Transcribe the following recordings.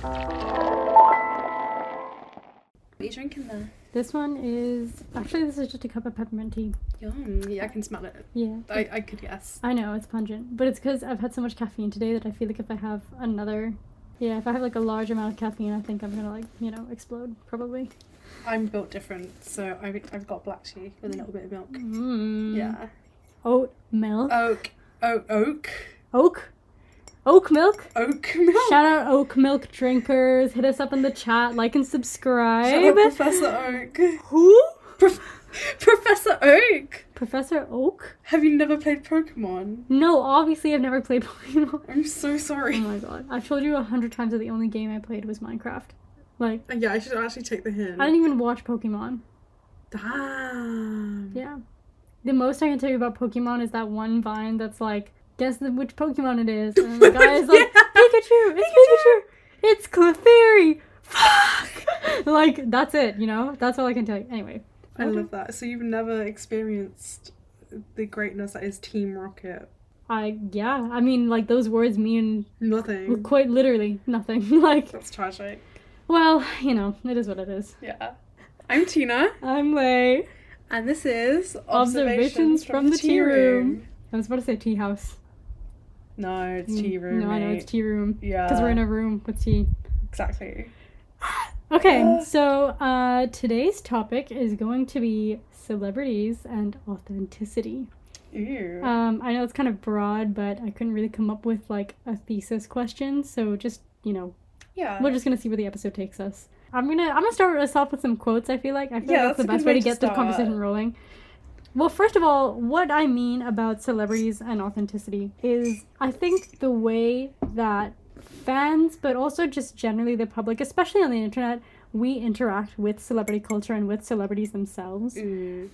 What are you drinking there? This one is... Actually, this is just a cup of peppermint tea. Yum. Yeah, I can smell it. Yeah. I could guess. I know, it's pungent. But it's because I've had so much caffeine today that I feel like if I have another... Yeah, if I have, like, a large amount of caffeine, I think I'm gonna, like, you know, explode, probably. I'm built different, so I've got black tea with a little bit of milk. Yeah. Oat milk. Oak. Oak milk? Oak milk. Shout out oak milk drinkers. Hit us up in the chat. Like and subscribe. Shout out Professor Oak. Who? Professor Oak. Professor Oak? Have you never played Pokemon? No, obviously I've never played Pokemon. I'm so sorry. Oh my god. I've told you 100 times that the only game I played was Minecraft. Like... Yeah, I should actually take the hint. I didn't even watch Pokemon. Damn. Yeah. The most I can tell you about Pokemon is that one vine that's like, guess which Pokemon it is. And the guy is like, Pikachu! It's Pikachu! It's Clefairy! Fuck! Like, that's it, you know? That's all I can tell you. Anyway. I love that. So you've never experienced the greatness that is Team Rocket? Yeah. I mean, like, those words mean... Nothing. Quite literally nothing. Like... That's tragic. Well, you know, it is what it is. Yeah. I'm Tina. I'm Lay. And this is Observations from the Tea Room. I was about to say tea house. No, it's tea room. No, I know, it's tea room. Yeah. Because we're in a room with tea. Exactly. Okay, so today's topic is going to be celebrities and authenticity. Ew. I know it's kind of broad, but I couldn't really come up with like a thesis question, so just, you know, yeah, we're just gonna see where the episode takes us. I'm gonna start us off with some quotes. I feel like that's the best way to get this conversation rolling. Well, first of all, what I mean about celebrities and authenticity is I think the way that fans, but also just generally the public, especially on the internet, we interact with celebrity culture and with celebrities themselves.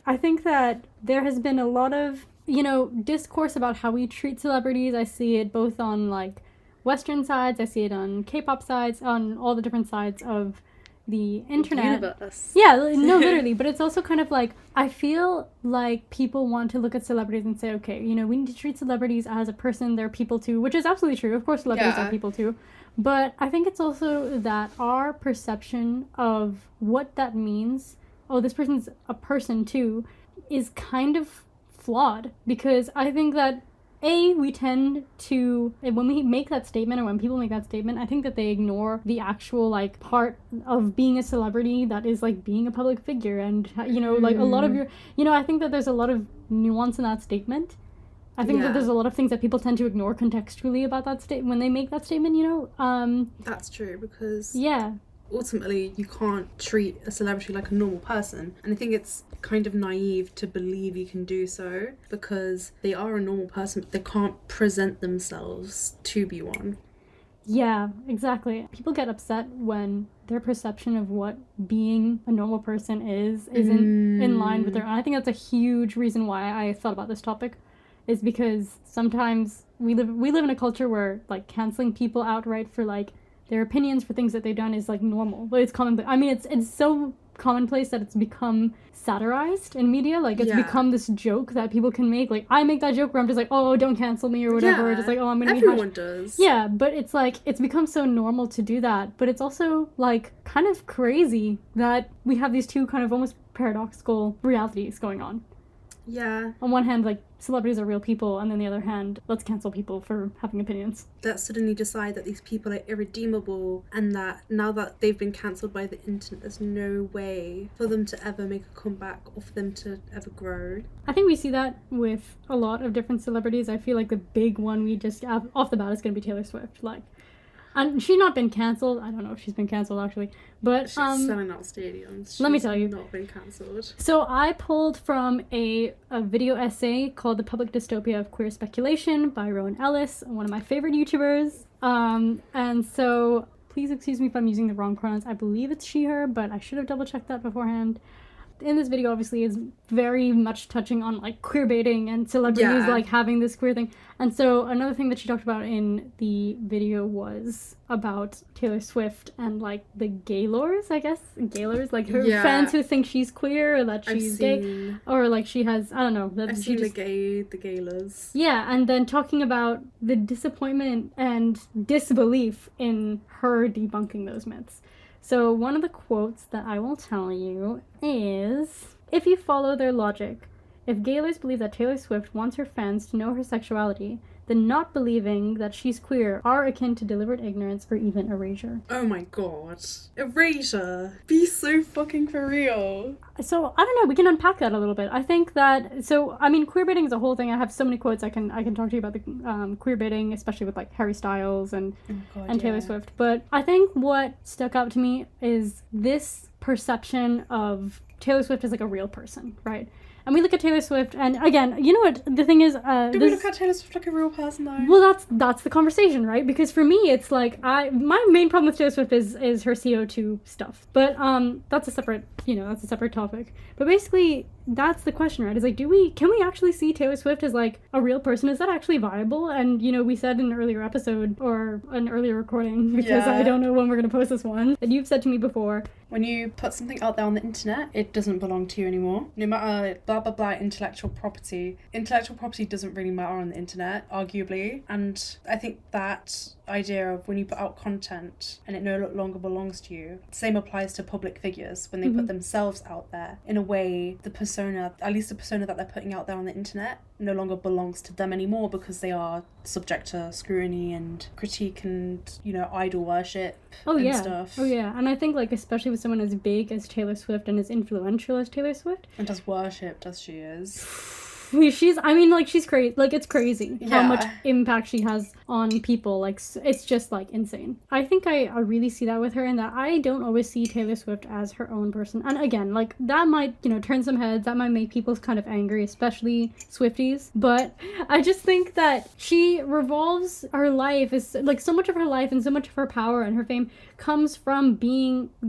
I think that there has been a lot of, you know, discourse about how we treat celebrities. I see it both on like Western sides, I see it on K-pop sides, on all the different sides of the internet. Universe. Yeah, no, literally. But it's also kind of like, I feel like people want to look at celebrities and say, okay, you know, we need to treat celebrities as a person. They're people too, which is absolutely true. Of course, celebrities are people too. But I think it's also that our perception of what that means, oh, this person's a person too, is kind of flawed. Because I think that we tend to, when we make that statement or when people make that statement, I think that they ignore the actual, like, part of being a celebrity that is, like, being a public figure. And, you know, like, a lot of your, you know, I think that there's a lot of nuance in that statement. I think that there's a lot of things that people tend to ignore contextually about that statement when they make that statement, you know? That's true, because... Yeah. Ultimately, you can't treat a celebrity like a normal person. And I think it's kind of naive to believe you can do so because they are a normal person, but they can't present themselves to be one. Yeah, exactly. People get upset when their perception of what being a normal person isn't in line with their own. I think that's a huge reason why I thought about this topic, is because sometimes we live in a culture where, like, canceling people outright for, like, their opinions for things that they've done is, like, normal. But it's common. I mean, it's so commonplace that it's become satirized in media. Like, it's become this joke that people can make. Like, I make that joke where I'm just like, oh, don't cancel me or whatever. Or just like, oh, I'm gonna be everyone does. Yeah, but it's like, it's become so normal to do that. But it's also, like, kind of crazy that we have these two kind of almost paradoxical realities going on. Yeah. On one hand, like, celebrities are real people, and then the other hand, let's cancel people for having opinions. That suddenly decide that these people are irredeemable, and that now that they've been cancelled by the internet, there's no way for them to ever make a comeback or for them to ever grow. I think we see that with a lot of different celebrities. I feel like the big one we just have off the bat is going to be Taylor Swift. Like, and she's not been cancelled. I don't know if she's been cancelled, actually. But she's selling out stadiums. Let me tell you. Not been cancelled. So I pulled from a video essay called The Public Dystopia of Queer Speculation by Rowan Ellis, one of my favorite YouTubers. And so please excuse me if I'm using the wrong pronouns. I believe it's she, her, but I should have double-checked that beforehand. in this video obviously is very much touching on like queer baiting and celebrities like having this queer thing. And so another thing that she talked about in the video was about Taylor Swift and like the gaylors, I guess. Gaylors, like her fans who think she's queer or that she's gay. Or like she has, I don't know. I've seen the gaylors. Yeah, and then talking about the disappointment and disbelief in her debunking those myths. So one of the quotes that I will tell you is, if you follow their logic, if gaylors believe that Taylor Swift wants her fans to know her sexuality, then not believing that she's queer are akin to deliberate ignorance or even erasure. Oh my god. Erasure. Be so fucking for real. So, I don't know, we can unpack that a little bit. I think that, so, I mean, queer baiting is a whole thing. I have so many quotes I can talk to you about the queer baiting, especially with, like, Harry Styles and Taylor Swift. But I think what stuck out to me is this perception of Taylor Swift as, like, a real person, right? And we look at Taylor Swift, and again, you know what the thing is? Do we look at Taylor Swift like a real person, though? Well, that's the conversation, right? Because for me, it's like my main problem with Taylor Swift is her CO2 stuff. But that's a separate topic. But basically, that's the question, right? Is like, can we actually see Taylor Swift as like a real person? Is that actually viable? And we said in an earlier episode or an earlier recording, because I don't know when we're gonna post this one, that you've said to me before, when you put something out there on the internet, it doesn't belong to you anymore. No matter blah blah blah intellectual property doesn't really matter on the internet, arguably. And I think that idea of when you put out content and it no longer belongs to you, same applies to public figures when they put themselves out there. In a way, the persona that they're putting out there on the internet no longer belongs to them anymore, because they are subject to scrutiny and critique and idol worship stuff. And I think like especially with someone as big as Taylor Swift and as influential as Taylor Swift, and as worshipped as she is, she's crazy. Like, it's crazy how much impact she has on people. Like, it's just like insane. I think I really see that with her, and that I don't always see Taylor Swift as her own person. And again, like, that might turn some heads, that might make people kind of angry, especially Swifties, but I just think that she revolves her life, is like so much of her life and so much of her power and her fame comes from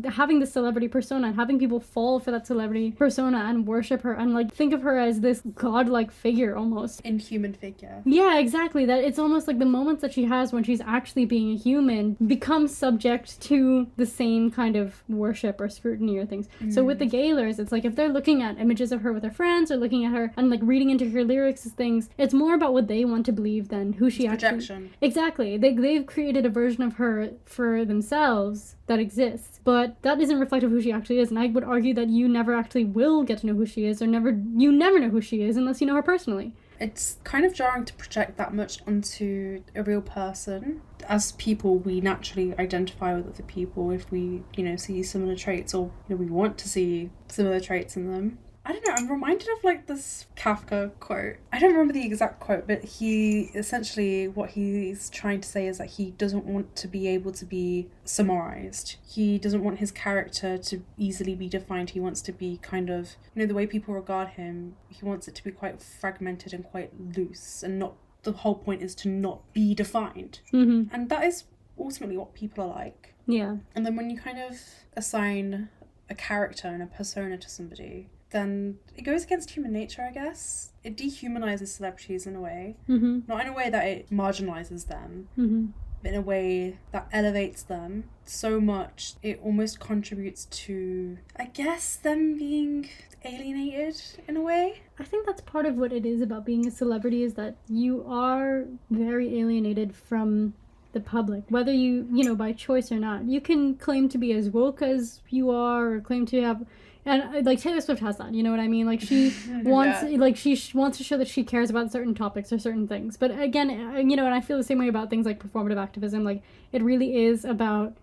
having the celebrity persona and having people fall for that celebrity persona and worship her and like think of her as this godlike figure, almost inhuman figure. Yeah, exactly. That it's almost like the moments that she has when she's actually being a human become subject to the same kind of worship or scrutiny or things. So with the gaylors, it's like if they're looking at images of her with her friends or looking at her and like reading into her lyrics and things, it's more about what they want to believe than who she actually projection. Exactly. They've created a version of her for themselves that exists, but that isn't reflective of who she actually is. And I would argue that you never actually will get to know who she is, or you never know who she is unless you know her personally. It's kind of jarring to project that much onto a real person. As people, we naturally identify with other people if we, see similar traits, or we want to see similar traits in them. I don't know, I'm reminded of like this Kafka quote. I don't remember the exact quote, but what he's trying to say is that he doesn't want to be able to be summarized. He doesn't want his character to easily be defined. He wants to be kind of, the way people regard him, he wants it to be quite fragmented and quite loose, and not, the whole point is to not be defined. And that is ultimately what people are like. Yeah. And then when you kind of assign a character and a persona to somebody, then it goes against human nature, I guess. It dehumanizes celebrities in a way. Not in a way that it marginalizes them, but in a way that elevates them so much it almost contributes to, I guess, them being alienated in a way. I think that's part of what it is about being a celebrity, is that you are very alienated from the public, whether you by choice or not. You can claim to be as woke as you are, or claim to have, and like Taylor Swift has that, you know what I mean? Like she wants, she wants to show that she cares about certain topics or certain things. But again, and I feel the same way about things like performative activism. Like it really is about,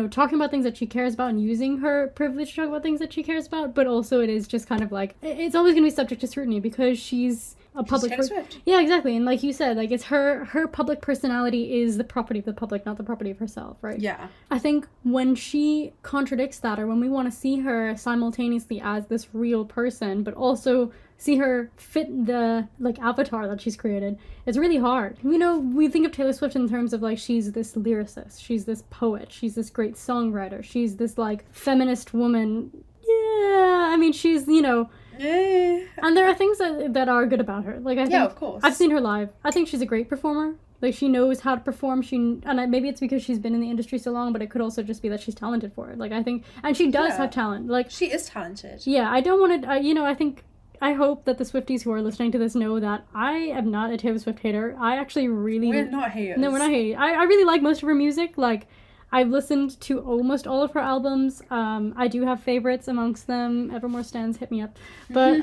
talking about things that she cares about and using her privilege to talk about things that she cares about. But also it is just kind of like, it's always going to be subject to scrutiny because she's a public Yeah, exactly. And like you said, like it's her public personality is the property of the public, not the property of herself, right? Yeah. I think when she contradicts that, or when we want to see her simultaneously as this real person but also see her fit the like avatar that she's created, it's really hard. We think of Taylor Swift in terms of like she's this lyricist, she's this poet, she's this great songwriter, she's this like feminist woman. I mean, she's, you know, Yeah. and there are things that are good about her. Like, I think, Yeah, of course. I've seen her live. I think she's a great performer. Like, she knows how to perform. Maybe it's because she's been in the industry so long, but it could also just be that she's talented for it. Like, I think, and she does have talent. Like, she is talented. Yeah, I don't want to, you know, I hope that the Swifties who are listening to this know that I am not a Taylor Swift hater. I actually really... We're not haters. No, we're not haters. I really like most of her music. Like, I've listened to almost all of her albums. I do have favorites amongst them. Evermore Stans, hit me up. But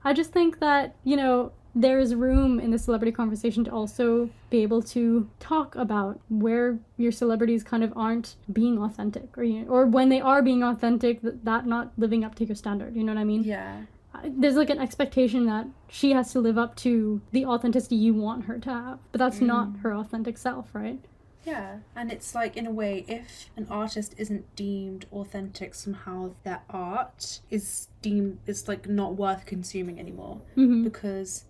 I just think that, you know, there is room in the celebrity conversation to also be able to talk about where your celebrities kind of aren't being authentic, or when they are being authentic, that not living up to your standard. You know what I mean? Yeah. There's like an expectation that she has to live up to the authenticity you want her to have, but that's not her authentic self, right? Yeah, and it's like, in a way, if an artist isn't deemed authentic, somehow their art is like not worth consuming anymore. Because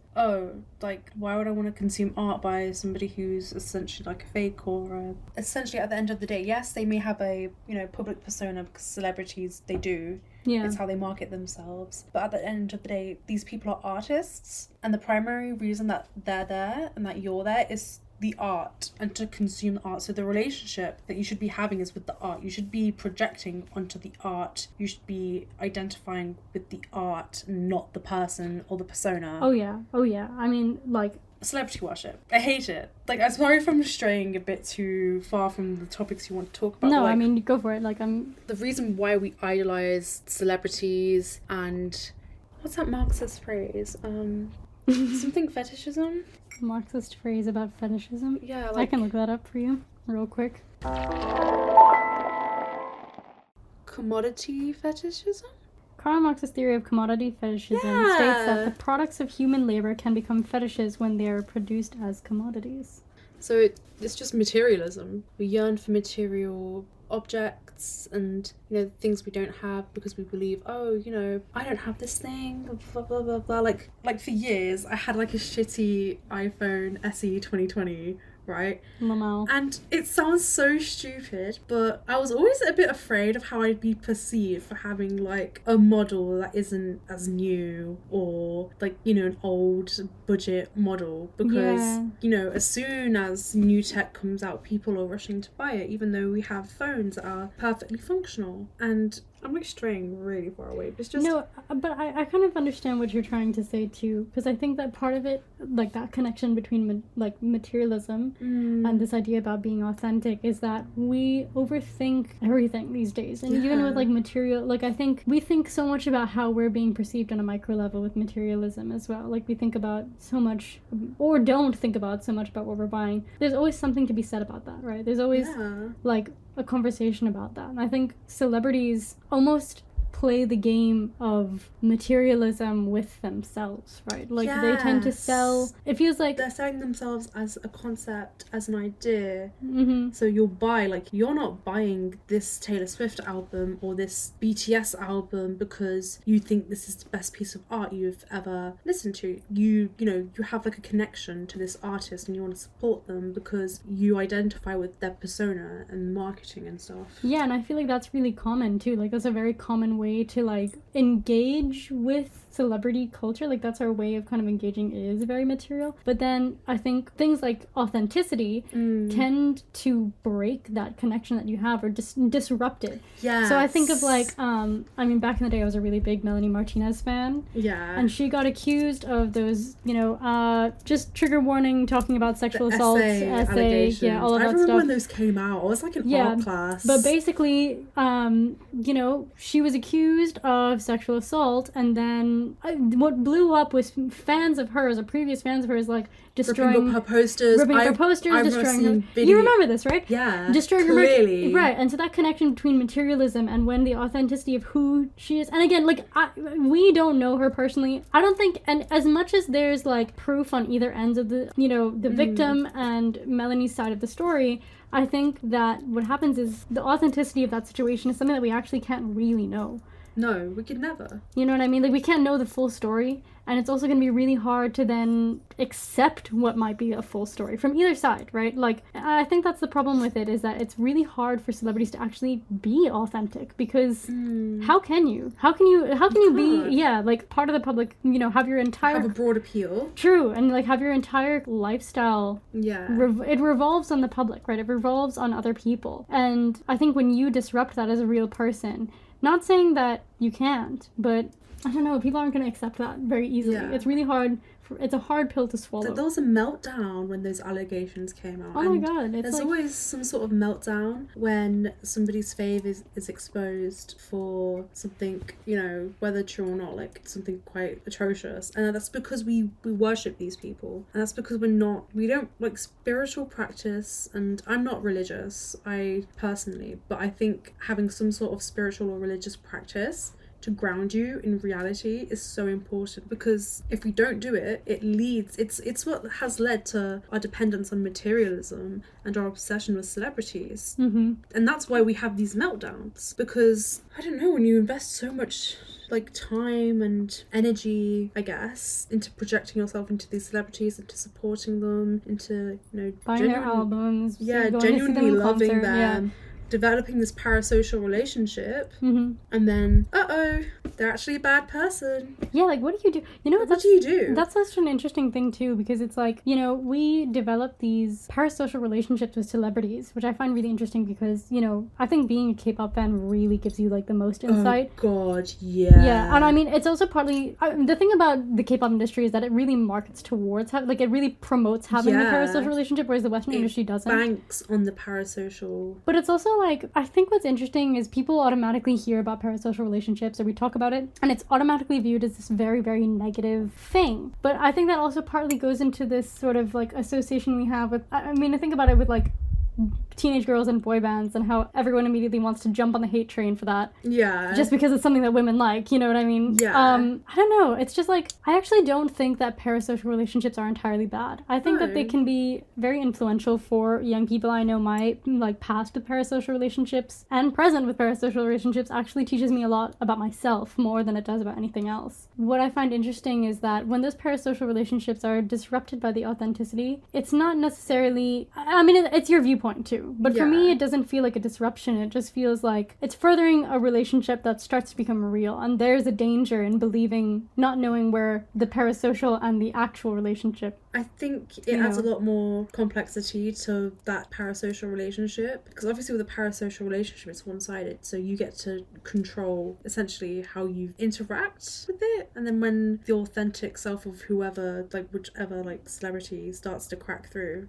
like, why would I want to consume art by somebody who's essentially like a fake, or essentially at the end of the day, yes, they may have a, you know, public persona, because celebrities, they do. Yeah. It's how they market themselves. But at the end of the day, these people are artists, and the primary reason that they're there and that you're there is the art, and to consume the art. So the relationship that you should be having is with the art. You should be projecting onto the art. You should be identifying with the art, not the person or the persona. Oh yeah. I mean, like, celebrity worship, I hate it. Like, I'm sorry if I'm straying a bit too far from the topics you want to talk about. No, like, I mean, go for it. Like, the reason why we idolize celebrities, and what's that Marxist phrase? Something fetishism? Marxist phrase about fetishism? Yeah, like... I can look that up for you real quick. Commodity fetishism? Karl Marx's theory of commodity fetishism states that the products of human labor can become fetishes when they are produced as commodities. So it's just materialism. We yearn for material objects and, you know, things we don't have, because we believe, oh, you know, I don't have this thing, blah blah blah blah. Like for years I had like a shitty iPhone SE 2020, right? Lamau. And it sounds so stupid, but I was always a bit afraid of how I'd be perceived for having like a model that isn't as new, or like, you know, an old budget model, because you know, as soon as new tech comes out, people are rushing to buy it, even though we have phones that are perfectly functional. And I'm like straying really far away, but it's just... No, but I kind of understand what you're trying to say too, because I think that part of it, like that connection between like materialism and this idea about being authentic, is that we overthink everything these days. And even with like material, like I think we think so much about how we're being perceived on a micro level with materialism as well. Like we think about so much, or don't think about so much about what we're buying. There's always something to be said about that, right? There's always like a conversation about that. And I think celebrities almost play the game of materialism with themselves, right? Like they tend to sell, it feels like they're selling themselves as a concept, as an idea. So you'll buy, like, you're not buying this Taylor Swift album or this BTS album because you think this is the best piece of art you've ever listened to. You know, you have like a connection to this artist and you want to support them because you identify with their persona and marketing and stuff. Yeah, and I feel like that's really common too. Like that's a very common way to like engage with celebrity culture. Like that's our way of kind of engaging, is very material. But then I think things like authenticity tend to break that connection that you have, or disrupt it. Yeah. So I think of like I mean, back in the day I was a really big Melanie Martinez fan. Yeah. And she got accused of those, you know, just trigger warning, talking about sexual assault, essay, yeah, all of that stuff. I remember when those came out. I was like in art class. But basically, you know, she was accused of sexual assault, and then what blew up was fans of hers, or previous fans of hers, like destroying ripping up her posters, destroying her. Video. You remember this, right? Yeah, destroying clearly. Right, and so that connection between materialism and when the authenticity of who she is, and again, like we don't know her personally. I don't think, and as much as there's like proof on either ends of the, you know, the victim and Melanie's side of the story, I think that what happens is the authenticity of that situation is something that we actually can't really know. No, we could never. You know what I mean? Like, we can't know the full story, and it's also going to be really hard to then accept what might be a full story from either side, right? Like, I think that's the problem with it, is that it's really hard for celebrities to actually be authentic, because how can you? How can you be, yeah, like, part of the public, you know, have your entire... Have a broad appeal. True, and, like, have your entire lifestyle... Yeah. It revolves on the public, right? It revolves on other people. And I think when you disrupt that as a real person, not saying that you can't, but I don't know, people aren't going to accept that very easily. Yeah. It's really hard. It's a hard pill to swallow. There was a meltdown when those allegations came out. Oh my god. There's like... always some sort of meltdown when somebody's fave is exposed for something, you know, whether true or not, like something quite atrocious. And that's because we worship these people. And that's because we don't like spiritual practice. And I'm not religious, but I think having some sort of spiritual or religious practice to ground you in reality is so important, because if we don't do it, it's what has led to our dependence on materialism and our obsession with celebrities. And that's why we have these meltdowns, because I don't know, when you invest so much like time and energy, I guess, into projecting yourself into these celebrities, into supporting them, into, you know, buying their albums, genuinely loving concert, them, developing this parasocial relationship, and then they're actually a bad person. Yeah, like, what do you do? You know, what do you do? That's such an interesting thing too, because it's like, you know, we develop these parasocial relationships with celebrities, which I find really interesting, because, you know, I think being a K-pop fan really gives you like the most insight. Oh god, yeah. And I mean, it's also partly the thing about the K-pop industry is that it really markets towards it really promotes having the parasocial relationship, whereas the Western industry doesn't. Banks on the parasocial. But it's also like, I think what's interesting is people automatically hear about parasocial relationships, or we talk about it, and it's automatically viewed as this very, very negative thing. But I think that also partly goes into this sort of like association we have with, I mean, I think about it with like teenage girls and boy bands, and how everyone immediately wants to jump on the hate train for that. Yeah. Just because it's something that women like, you know what I mean? Yeah. I don't know. It's just like, I actually don't think that parasocial relationships are entirely bad. I think that they can be very influential for young people. I know my like past with parasocial relationships and present with parasocial relationships actually teaches me a lot about myself more than it does about anything else. What I find interesting is that when those parasocial relationships are disrupted by the authenticity, it's not necessarily, I mean, it's your viewpoint too, but for me it doesn't feel like a disruption. It just feels like it's furthering a relationship that starts to become real, and there's a danger in believing, not knowing where the parasocial and the actual relationship. I think it adds a lot more complexity to that parasocial relationship, because obviously with a parasocial relationship it's one-sided, so you get to control essentially how you interact with it, and then when the authentic self of whoever, like whichever like celebrity starts to crack through,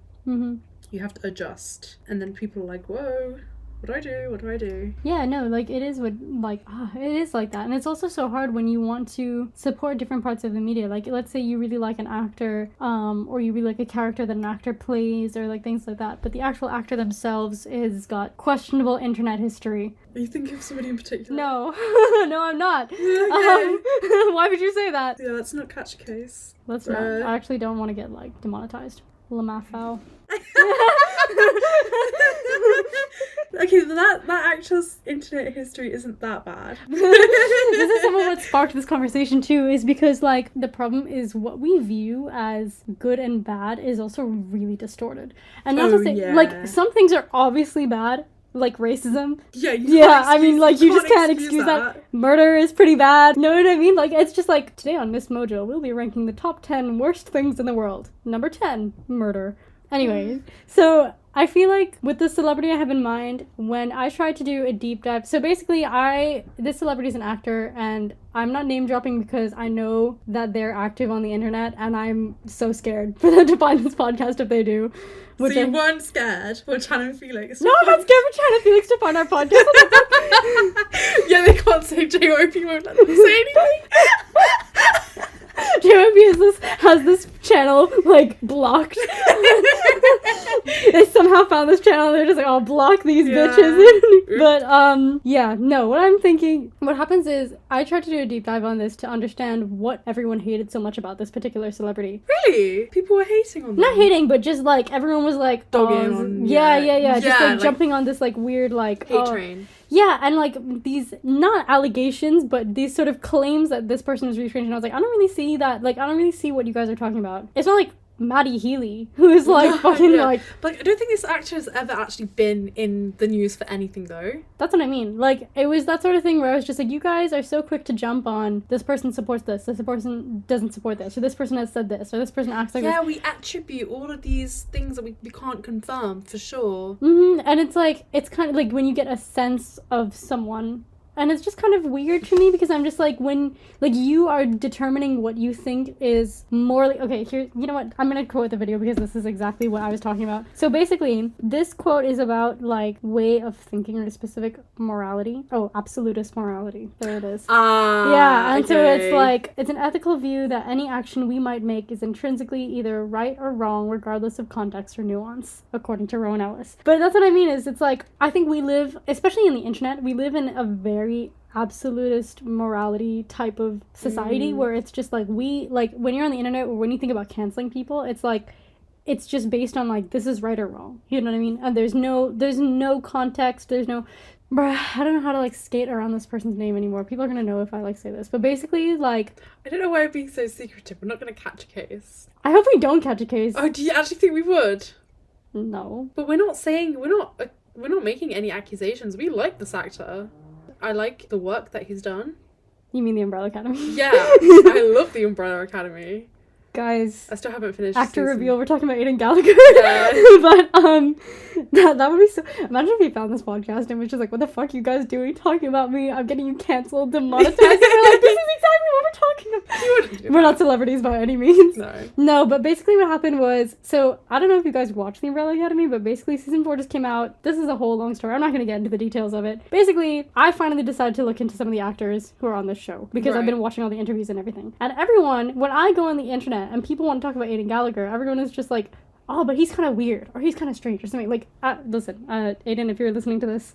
you have to adjust, and then people are like, whoa, what do I do? Yeah, no, like, it is it is like that. And it's also so hard when you want to support different parts of the media. Like, let's say you really like an actor, or you really like a character that an actor plays, or like things like that, but the actual actor themselves is got questionable internet history. Are you thinking of somebody in particular? No. No, I'm not. Okay. Why would you say that? Yeah, let's not catch a case. Let's not. I actually don't want to get, like, demonetized. Lamafau. Okay, that actor's internet history isn't that bad. This is some of what sparked this conversation too, is because, like, the problem is what we view as good and bad is also really distorted. And not to say, like, some things are obviously bad, like racism. I mean, like, you just can't excuse that. Murder is pretty bad. Know what I mean? Like, it's just like, today on Miss Mojo, we'll be ranking the top 10 worst things in the world. Number 10, murder. Anyway, so I feel like with the celebrity I have in mind, when I tried to do a deep dive, so basically this celebrity is an actor, and I'm not name dropping because I know that they're active on the internet, and I'm so scared for them to find this podcast if they do. So you weren't scared for Chan and Felix? No, I'm not scared for Chan and Felix to find our podcast. Yeah, they can't say J.O.P. won't let them say anything. J.O.P. has this channel, like, blocked. they somehow found this channel and they're just like, oh, block these bitches. But yeah, no, what I'm thinking, what happens is I tried to do a deep dive on this to understand what everyone hated so much about this particular celebrity. Really? People were hating on them? Not hating, but just like everyone was like dogging on. Yeah. Just like jumping on this like weird like hate train. Yeah, and like these not allegations, but these sort of claims that this person is really strange, and I was like, I don't really see that. Like, I don't really see what you guys are talking about. It's not like Maddie Healy, who is like fucking like. But I don't think this actor has ever actually been in the news for anything though. That's what I mean. Like, it was that sort of thing where I was just like, you guys are so quick to jump on this person supports this person doesn't support this, or this person has said this, or this person acts like this. Yeah, we attribute all of these things that we can't confirm for sure. And it's like, it's kind of like when you get a sense of someone. And it's just kind of weird to me because I'm just like, when, like, you are determining what you think is more like, okay, here, you know what, I'm gonna quote the video because this is exactly what I was talking about. So basically, this quote is about, like, way of thinking or a specific morality. Oh, absolutist morality. There it is. Yeah, and okay. So it's like, it's an ethical view that any action we might make is intrinsically either right or wrong, regardless of context or nuance, according to Rowan Ellis. But that's what I mean is, it's like, I think we live, especially in the internet, we live in a very absolutist morality type of society where it's just like when you're on the internet or when you think about canceling people, it's like it's just based on like this is right or wrong, you know what I mean? And there's no context, there's no I don't know how to like skate around this person's name anymore. People are gonna know if I like say this, but basically like I don't know why I'm being so secretive. We're not gonna catch a case. I hope we don't catch a case. Oh, do you actually think we would? No, but we're not making any accusations. We like this actor. I like the work that he's done. You mean the Umbrella Academy? Yeah, I love the Umbrella Academy. Guys, I still haven't finished actor season. reveal. We're talking about Aiden Gallagher. Yeah. But that would be so. Imagine if we found this podcast and was just like, "What the fuck you guys doing? Talking about me? I'm getting you canceled, demonetized." And we're like, "This is exactly what we're talking about." We're not celebrities by any means. No. But basically, what happened was, so I don't know if you guys watched the Umbrella Academy, but basically, season 4 just came out. This is a whole long story. I'm not going to get into the details of it. Basically, I finally decided to look into some of the actors who are on this show because I've been watching all the interviews and everything. And everyone, when I go on the internet and people want to talk about Aiden Gallagher, everyone is just like, oh, but he's kind of weird, or he's kind of strange, or something. Like, listen, Aiden, if you're listening to this,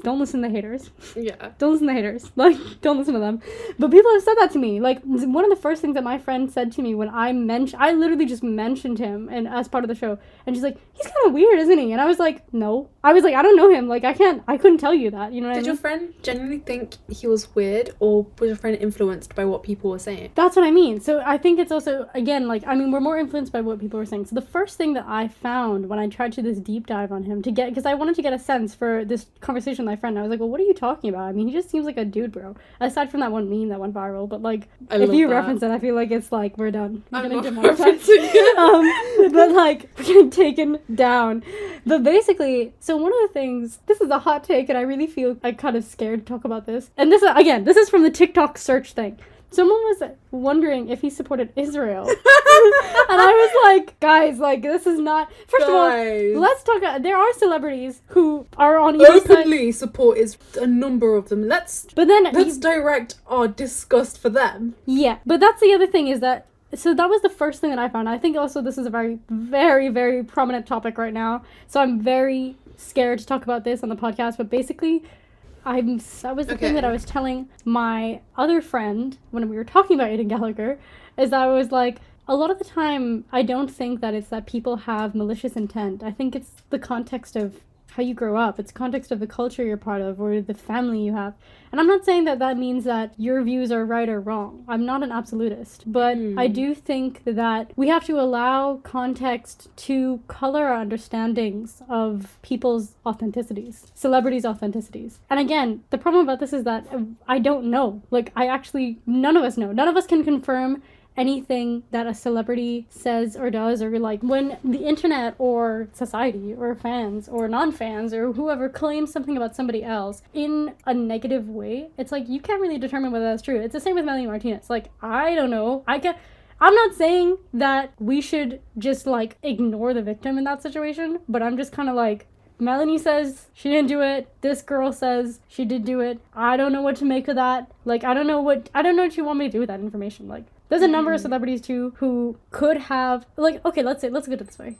don't listen to haters. Yeah. Don't listen to haters. Like, don't listen to them. But people have said that to me. Like, one of the first things that my friend said to me when I literally just mentioned him and as part of the show, and she's like, he's kind of weird, isn't he? And I was like, no. I was like, I don't know him. Like, I couldn't tell you that. You know what I mean? Did your friend genuinely think he was weird, or was your friend influenced by what people were saying? That's what I mean. So I think it's also, again, like, I mean, we're more influenced by what people were saying. So the first thing that I found when I tried to do this deep dive on him because I wanted to get a sense for this conversation with my friend, I was like, well, what are you talking about? I mean, he just seems like a dude, bro. Aside from that one meme that went viral, but like, if you reference it, I feel like it's like, we're done. I'm not referencing it. But like, we're getting taken down. But basically, so one of the things, this is a hot take, and I really feel like kind of scared to talk about this. And this, again, this is from the TikTok search thing. Someone was wondering if he supported Israel. And I was like, guys, like, this is not... First of all, let's talk... There are celebrities who are on either openly support a number of them. Let's direct our disgust for them. Yeah, but that's the other thing is that... So that was the first thing that I found. I think also this is a very, very, very prominent topic right now. So I'm very scared to talk about this on the podcast. But basically... that was the thing that I was telling my other friend when we were talking about Aiden Gallagher, is that I was like, a lot of the time, I don't think that it's that people have malicious intent. I think it's the context of how you grow up. It's context of the culture you're part of or the family you have. And I'm not saying that that means that your views are right or wrong. I'm not an absolutist. But I do think that we have to allow context to color our understandings of people's authenticities, celebrities' authenticities. And again, the problem about this is that I don't know. Like, none of us know. None of us can confirm anything that a celebrity says or does, or like when the internet or society or fans or non-fans or whoever claims something about somebody else in a negative way, it's like you can't really determine whether that's true. It's the same with Melanie Martinez. Like, I don't know. I'm not saying that we should just like ignore the victim in that situation, but I'm just kind of like, Melanie says she didn't do it. This girl says she did do it. I don't know what to make of that. Like, I don't know what you want me to do with that information. Like, there's a number of celebrities too who could have, like, okay, let's look at it this way.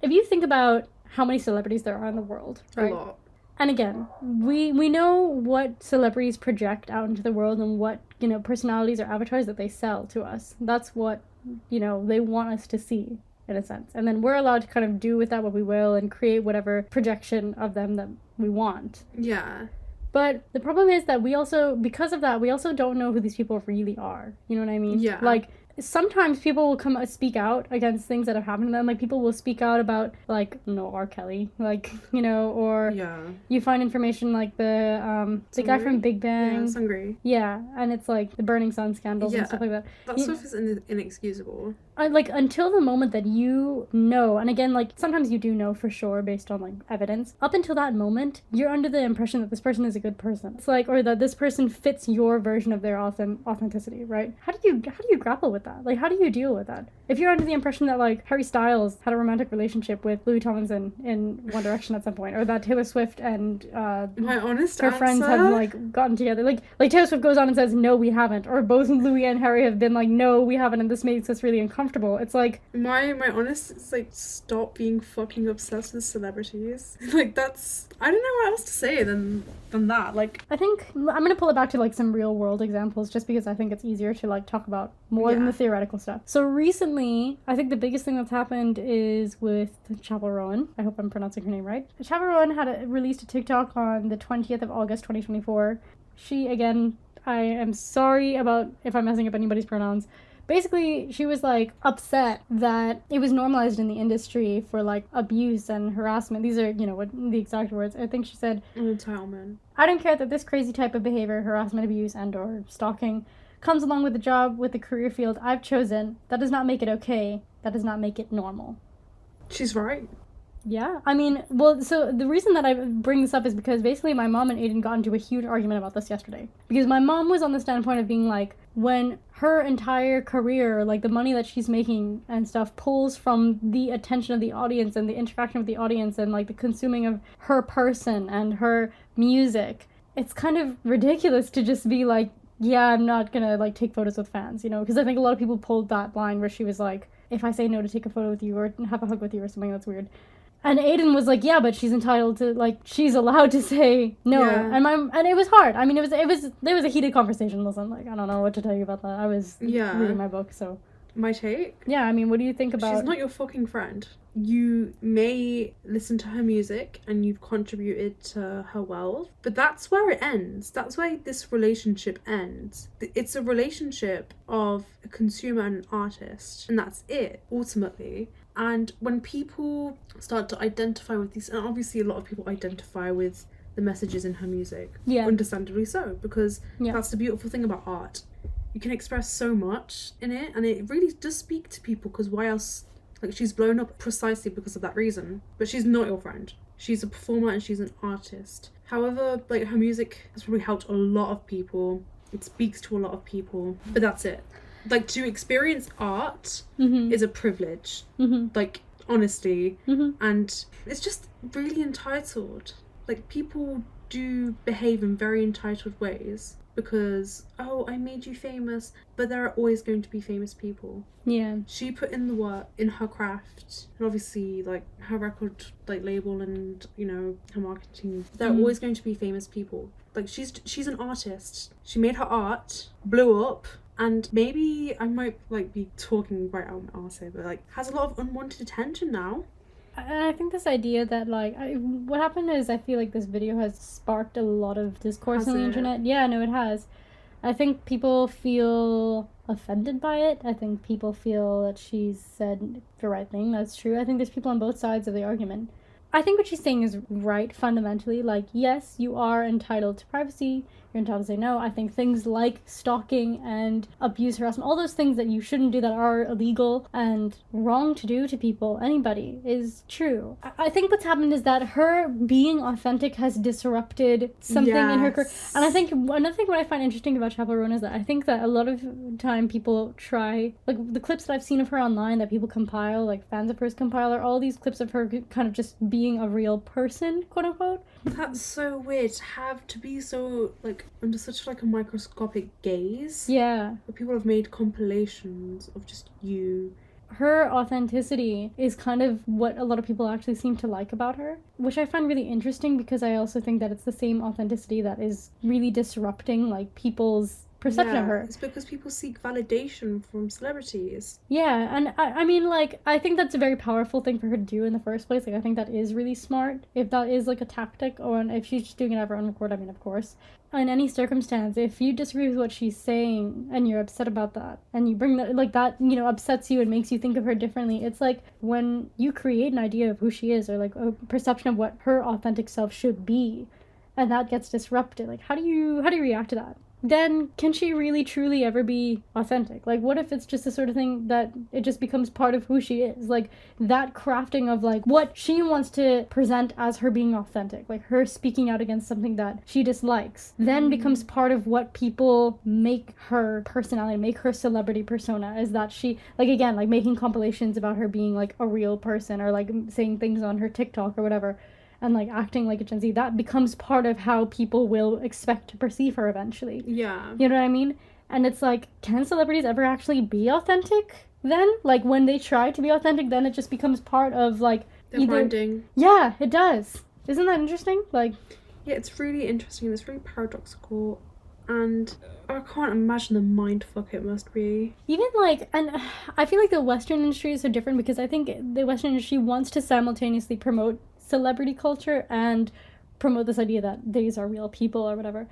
If you think about how many celebrities there are in the world, right? A lot. And again, we know what celebrities project out into the world and what, you know, personalities or avatars that they sell to us. That's what, you know, they want us to see, in a sense. And then we're allowed to kind of do with that what we will and create whatever projection of them that we want. Yeah. But the problem is that we also, because of that, we also don't know who these people really are. You know what I mean? Yeah. Like, sometimes people will come speak out against things that have happened to them. Like, people will speak out about, like, no, R. Kelly, like, you know, or Yeah. you find information like the guy from Big Bang. Yeah, Sungri. Yeah, and it's like the Burning Sun scandals and stuff like that. That stuff is inexcusable. Like, until the moment that you know, and again, like, sometimes you do know for sure based on, like, evidence, up until that moment, you're under the impression that this person is a good person. It's like, or that this person fits your version of their authenticity, right? How do you grapple with that? Like, how do you deal with that? If you're under the impression that, like, Harry Styles had a romantic relationship with Louis Tomlinson in One Direction at some point, or that Taylor Swift and my honest her answer? friends have, like, gotten together, like Taylor Swift goes on and says, no, we haven't, or both Louis and Harry have been like, no, we haven't, and this makes us really uncomfortable. It's like, my honest is like, stop being fucking obsessed with celebrities. Like, that's, I don't know what else to say than that. Like, I think I'm gonna pull it back to like some real world examples just because I think it's easier to like talk about more than the theoretical stuff. So recently, I think the biggest thing that's happened is with Chappell Rowan. I hope I'm pronouncing her name right. Chappell Rowan had released a TikTok on the 20th of August 2024. She, again, I am sorry about if I'm messing up anybody's pronouns. Basically, she was, like, upset that it was normalized in the industry for, like, abuse and harassment. These are, you know, what the exact words. I think she said, entitlement. I don't care that this crazy type of behavior, harassment, abuse, and or stalking, comes along with the job, with the career field I've chosen. That does not make it okay. That does not make it normal. She's right. Yeah, I mean, well, so the reason that I bring this up is because basically my mom and Aiden got into a huge argument about this yesterday. Because my mom was on the standpoint of being like, when her entire career, like the money that she's making and stuff, pulls from the attention of the audience and the interaction with the audience and like the consuming of her person and her music, it's kind of ridiculous to just be like, yeah, I'm not gonna like take photos with fans, you know? Because I think a lot of people pulled that line where she was like, if I say no to take a photo with you or have a hug with you or something, that's weird. And Aiden was like, yeah, but she's entitled to, like, she's allowed to say no. Yeah. And it was hard. I mean, there was a heated conversation. Listen, like, I don't know what to tell you about that. I was reading my book, so. My take? Yeah, I mean, what do you think about... She's not your fucking friend. You may listen to her music and you've contributed to her wealth, but that's where it ends. That's where this relationship ends. It's a relationship of a consumer and an artist, and that's it, ultimately. And when people start to identify with these, and obviously a lot of people identify with the messages in her music, understandably so, because that's the beautiful thing about art. You can express so much in it, and it really does speak to people, because why else? Like, she's blown up precisely because of that reason. But she's not your friend. She's a performer and she's an artist. However, like, her music has probably helped a lot of people. It speaks to a lot of people. But that's it. Like, to experience art is a privilege. Like, honestly. And it's just really entitled. Like, people do behave in very entitled ways. Because, oh, I made you famous, but there are always going to be famous people. Yeah. She put in the work in her craft, and obviously, like, her record, like, label and, you know, her marketing. There are always going to be famous people. Like, she's an artist. She made her art, blew up, and maybe I might, like, be talking right out my arse here, but, like, has a lot of unwanted attention now. I think this idea that, like, what happened is I feel like this video has sparked a lot of discourse on the internet. Yeah, no, it has. I think people feel offended by it. I think people feel that she's said the right thing. That's true. I think there's people on both sides of the argument. I think what she's saying is right, fundamentally. Like, yes, you are entitled to privacy. You're entitled to say no. I think things like stalking and abuse, harassment, all those things that you shouldn't do that are illegal and wrong to do to people, anybody, is true. I think what's happened is that her being authentic has disrupted something in her career. And I think another thing what I find interesting about Chappell Rowan is that I think that a lot of time people try, like the clips that I've seen of her online that people compile, like fans of hers compile, are all these clips of her kind of just being a real person, quote unquote. That's so weird to be so, like, under such, like, a microscopic gaze. Yeah. But people have made compilations of just you. her authenticity is kind of what a lot of people actually seem to like about her, which I find really interesting because I also think that it's the same authenticity that is really disrupting like people's perception of her. It's because people seek validation from celebrities. Yeah, and I mean, like, I think that's a very powerful thing for her to do in the first place. Like, I think that is really smart. If that is, like, a tactic, or if she's just doing it of her own accord, I mean, of course. In any circumstance, if you disagree with what she's saying and you're upset about that, and you bring that, like, that, you know, upsets you and makes you think of her differently, it's like when you create an idea of who she is, or, like, a perception of what her authentic self should be, and that gets disrupted. Like, how do you react to that? Then can she really truly ever be authentic? Like, what if it's just the sort of thing that it just becomes part of who she is? Like, that crafting of like what she wants to present as her being authentic, like her speaking out against something that she dislikes, then becomes part of what people make her personality, make her celebrity persona, is that she, like, again, like making compilations about her being like a real person, or like saying things on her TikTok or whatever, and like acting like a Gen Z, that becomes part of how people will expect to perceive her eventually. Yeah. You know what I mean? And it's like, can celebrities ever actually be authentic then? Like, when they try to be authentic, then it just becomes part of like their branding. Yeah, it does. Isn't that interesting? Like, yeah, it's really interesting. It's really paradoxical. And I can't imagine the mindfuck it must be. Even like, and I feel like the Western industry is so different because I think the Western industry wants to simultaneously promote celebrity culture and promote this idea that these are real people or whatever.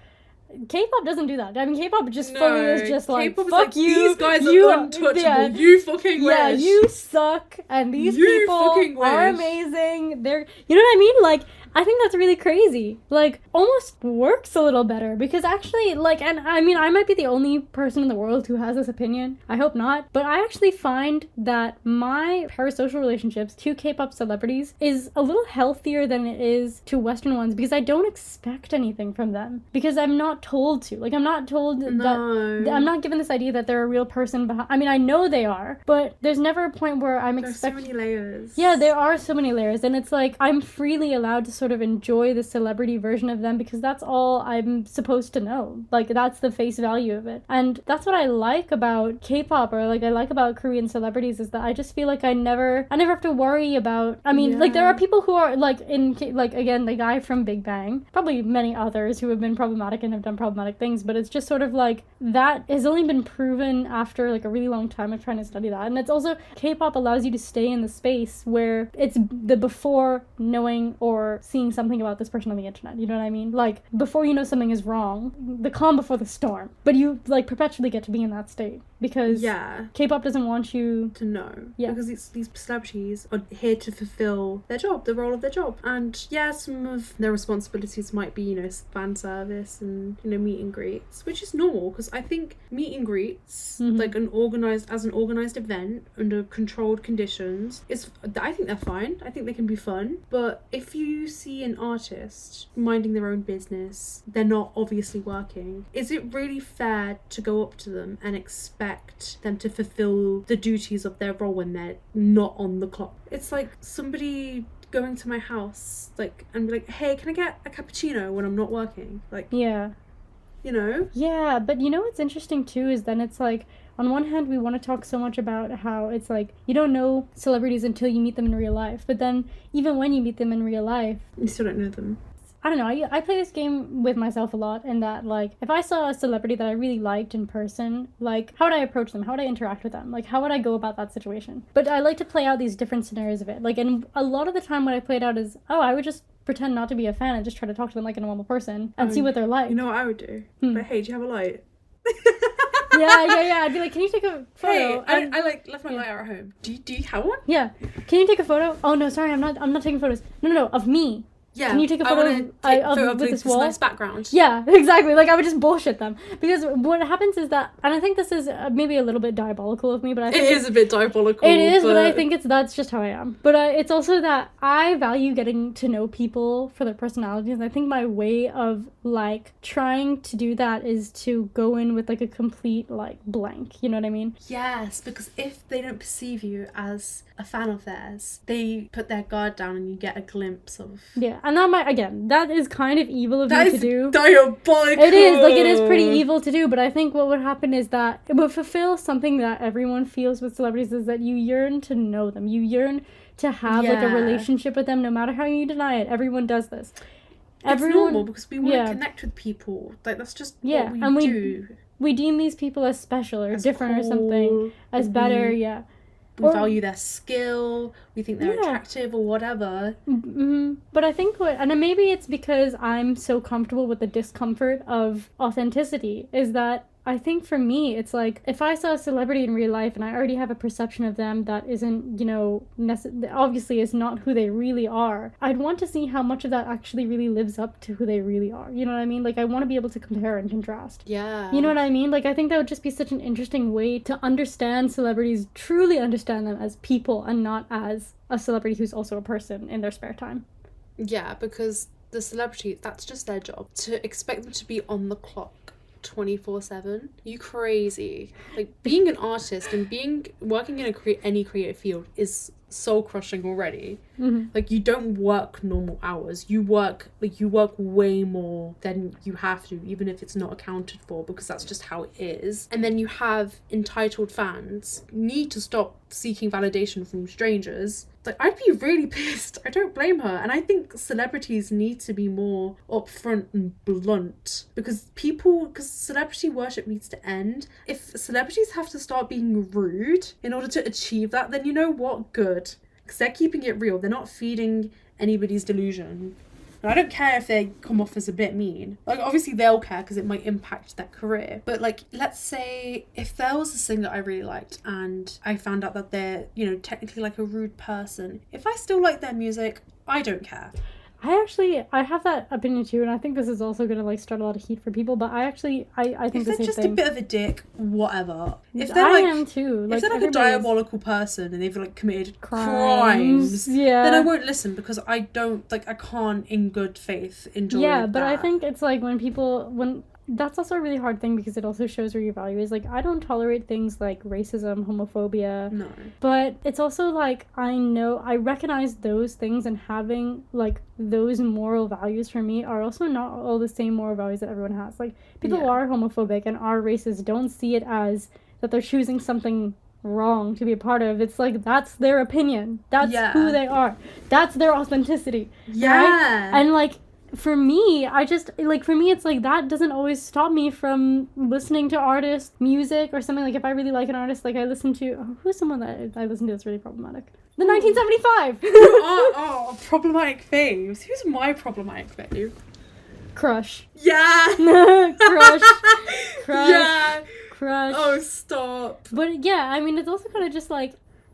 K-pop doesn't do that. I mean, K-pop just fully is just like, K-pop fuck is like, you. These guys are untouchable. Yeah. You fucking wish. Yeah, you suck. And these people are amazing. They're, you know what I mean? Like, I think that's really crazy. Like, almost works a little better because actually, like, and I mean, I might be the only person in the world who has this opinion. I hope not. But I actually find that my parasocial relationships to K-pop celebrities is a little healthier than it is to Western ones because I don't expect anything from them because I'm not told to. Like, I'm not told that I'm not given this idea that they're a real person behind. I mean, I know they are, but there's never a point where I'm expecting. There's so many layers. Yeah, there are so many layers, and it's like I'm freely allowed to sort of enjoy the celebrity version of them because that's all I'm supposed to know. Like, that's the face value of it. And that's what I like about K-pop, or like I like about Korean celebrities, is that I just feel like I never have to worry about, I mean, like there are people who are like like again, the guy from Big Bang, probably many others who have been problematic and have done problematic things, but it's just sort of like that has only been proven after like a really long time of trying to study that. And it's also, K-pop allows you to stay in the space where it's the before knowing or seeing something about this person on the internet, you know what I mean? Like, before you know something is wrong, the calm before the storm, but you like perpetually get to be in that state because K-pop doesn't want you to know, because these celebrities are here to fulfill their job, the role of their job, and some of their responsibilities might be, you know, fan service and, you know, meet and greets, which is normal because I think meet and greets, like an organized event under controlled conditions, I think they're fine. I think they can be fun. But if you see an artist minding their own business, they're not obviously working, is it really fair to go up to them and expect them to fulfill the duties of their role when they're not on the clock? It's like somebody going to my house, like, and be like, hey, can I get a cappuccino when I'm not working? Like, you know? Yeah, but you know what's interesting too is then it's like, on one hand, we want to talk so much about how it's like, you don't know celebrities until you meet them in real life. But then, even when you meet them in real life, you still don't know them. I don't know, I play this game with myself a lot, in that, like, if I saw a celebrity that I really liked in person, like, how would I approach them? How would I interact with them? Like, how would I go about that situation? But I like to play out these different scenarios of it. Like, and a lot of the time what I played out is, I would just pretend not to be a fan and just try to talk to them like a normal person and see what they're like. You know what I would do? But hey, do you have a light? Yeah. I'd be like, can you take a photo? Hey, I like left my light out at home. Do you have one? Yeah. Can you take a photo? Oh no, sorry, I'm not taking photos. No, of me. Yeah. Can you take a photo of this wall? Nice background. Yeah, exactly. Like, I would just bullshit them. Because what happens is that, and I think this is maybe a little bit diabolical of me, but I think it is a bit diabolical. It is, but I think that's just how I am. But it's also that I value getting to know people for their personalities. And I think my way of, like, trying to do that is to go in with, like, a complete, like, blank. You know what I mean? Yes, because if they don't perceive you as a fan of theirs, they put their guard down and you get a glimpse of and that is kind of evil of me to do. Diabolical. It is pretty evil to do, but I think what would happen is that it would fulfill something that everyone feels with celebrities, is that you yearn to know them. You yearn to have like a relationship with them, no matter how you deny it. Everyone does this. It's normal because we want to connect with people. Like, that's just what we do. We deem these people as special or as different cool, or something, as better, We value their skill, we think they're attractive or whatever. Mm-hmm. But I think and maybe it's because I'm so comfortable with the discomfort of authenticity, is that I think for me, it's like, if I saw a celebrity in real life and I already have a perception of them that isn't, obviously is not who they really are, I'd want to see how much of that actually really lives up to who they really are. You know what I mean? Like, I want to be able to compare and contrast. Yeah. You know what I mean? Like, I think that would just be such an interesting way to understand celebrities, truly understand them as people and not as a celebrity who's also a person in their spare time. Yeah, because the celebrity, that's just their job. To expect them to be on the clock 24/7, you crazy. Like, being an artist and working in any creative field is soul crushing already. Mm-hmm. Like, you don't work normal hours, you work way more than you have to, even if it's not accounted for, because that's just how it is. And then you have entitled fans need to stop seeking validation from strangers. Like, I'd be really pissed. I don't blame her. And I think celebrities need to be more upfront and blunt, because celebrity worship needs to end. If celebrities have to start being rude in order to achieve that, then you know what? Good. Because they're keeping it real. They're not feeding anybody's delusion. And I don't care if they come off as a bit mean. Like, obviously they'll care because it might impact their career. But, like, let's say if there was a singer I really liked and I found out that they're, technically like a rude person, if I still like their music, I don't care. I have that opinion too, and I think this is also going to, like, start a lot of heat for people, but I think the same thing. If they're just a bit of a dick, whatever. If I am too. If they're like a diabolical person and they've, like, committed crimes, then I won't listen, because I can't in good faith enjoy that. Yeah, but I think it's like when that's also a really hard thing, because it also shows where your value is. Like, I don't tolerate things like racism, homophobia. No. But it's also like, I recognize those things, and having, like, those moral values for me are also not all the same moral values that everyone has. Like, people who are homophobic and are racist don't see it as that they're choosing something wrong to be a part of. It's like, that's their opinion. That's who they are. That's their authenticity. Yeah. Right? And, like, for me, it's like, that doesn't always stop me from listening to artists' music or something. Like, if I really like an artist, like, I listen to, who's someone that I listen to that's really problematic? The 1975! Problematic faves. Who's my problematic fave? Crush. Yeah! Crush. Yeah! Crush. Oh, stop. But, yeah, I mean, it's also kind of just, like,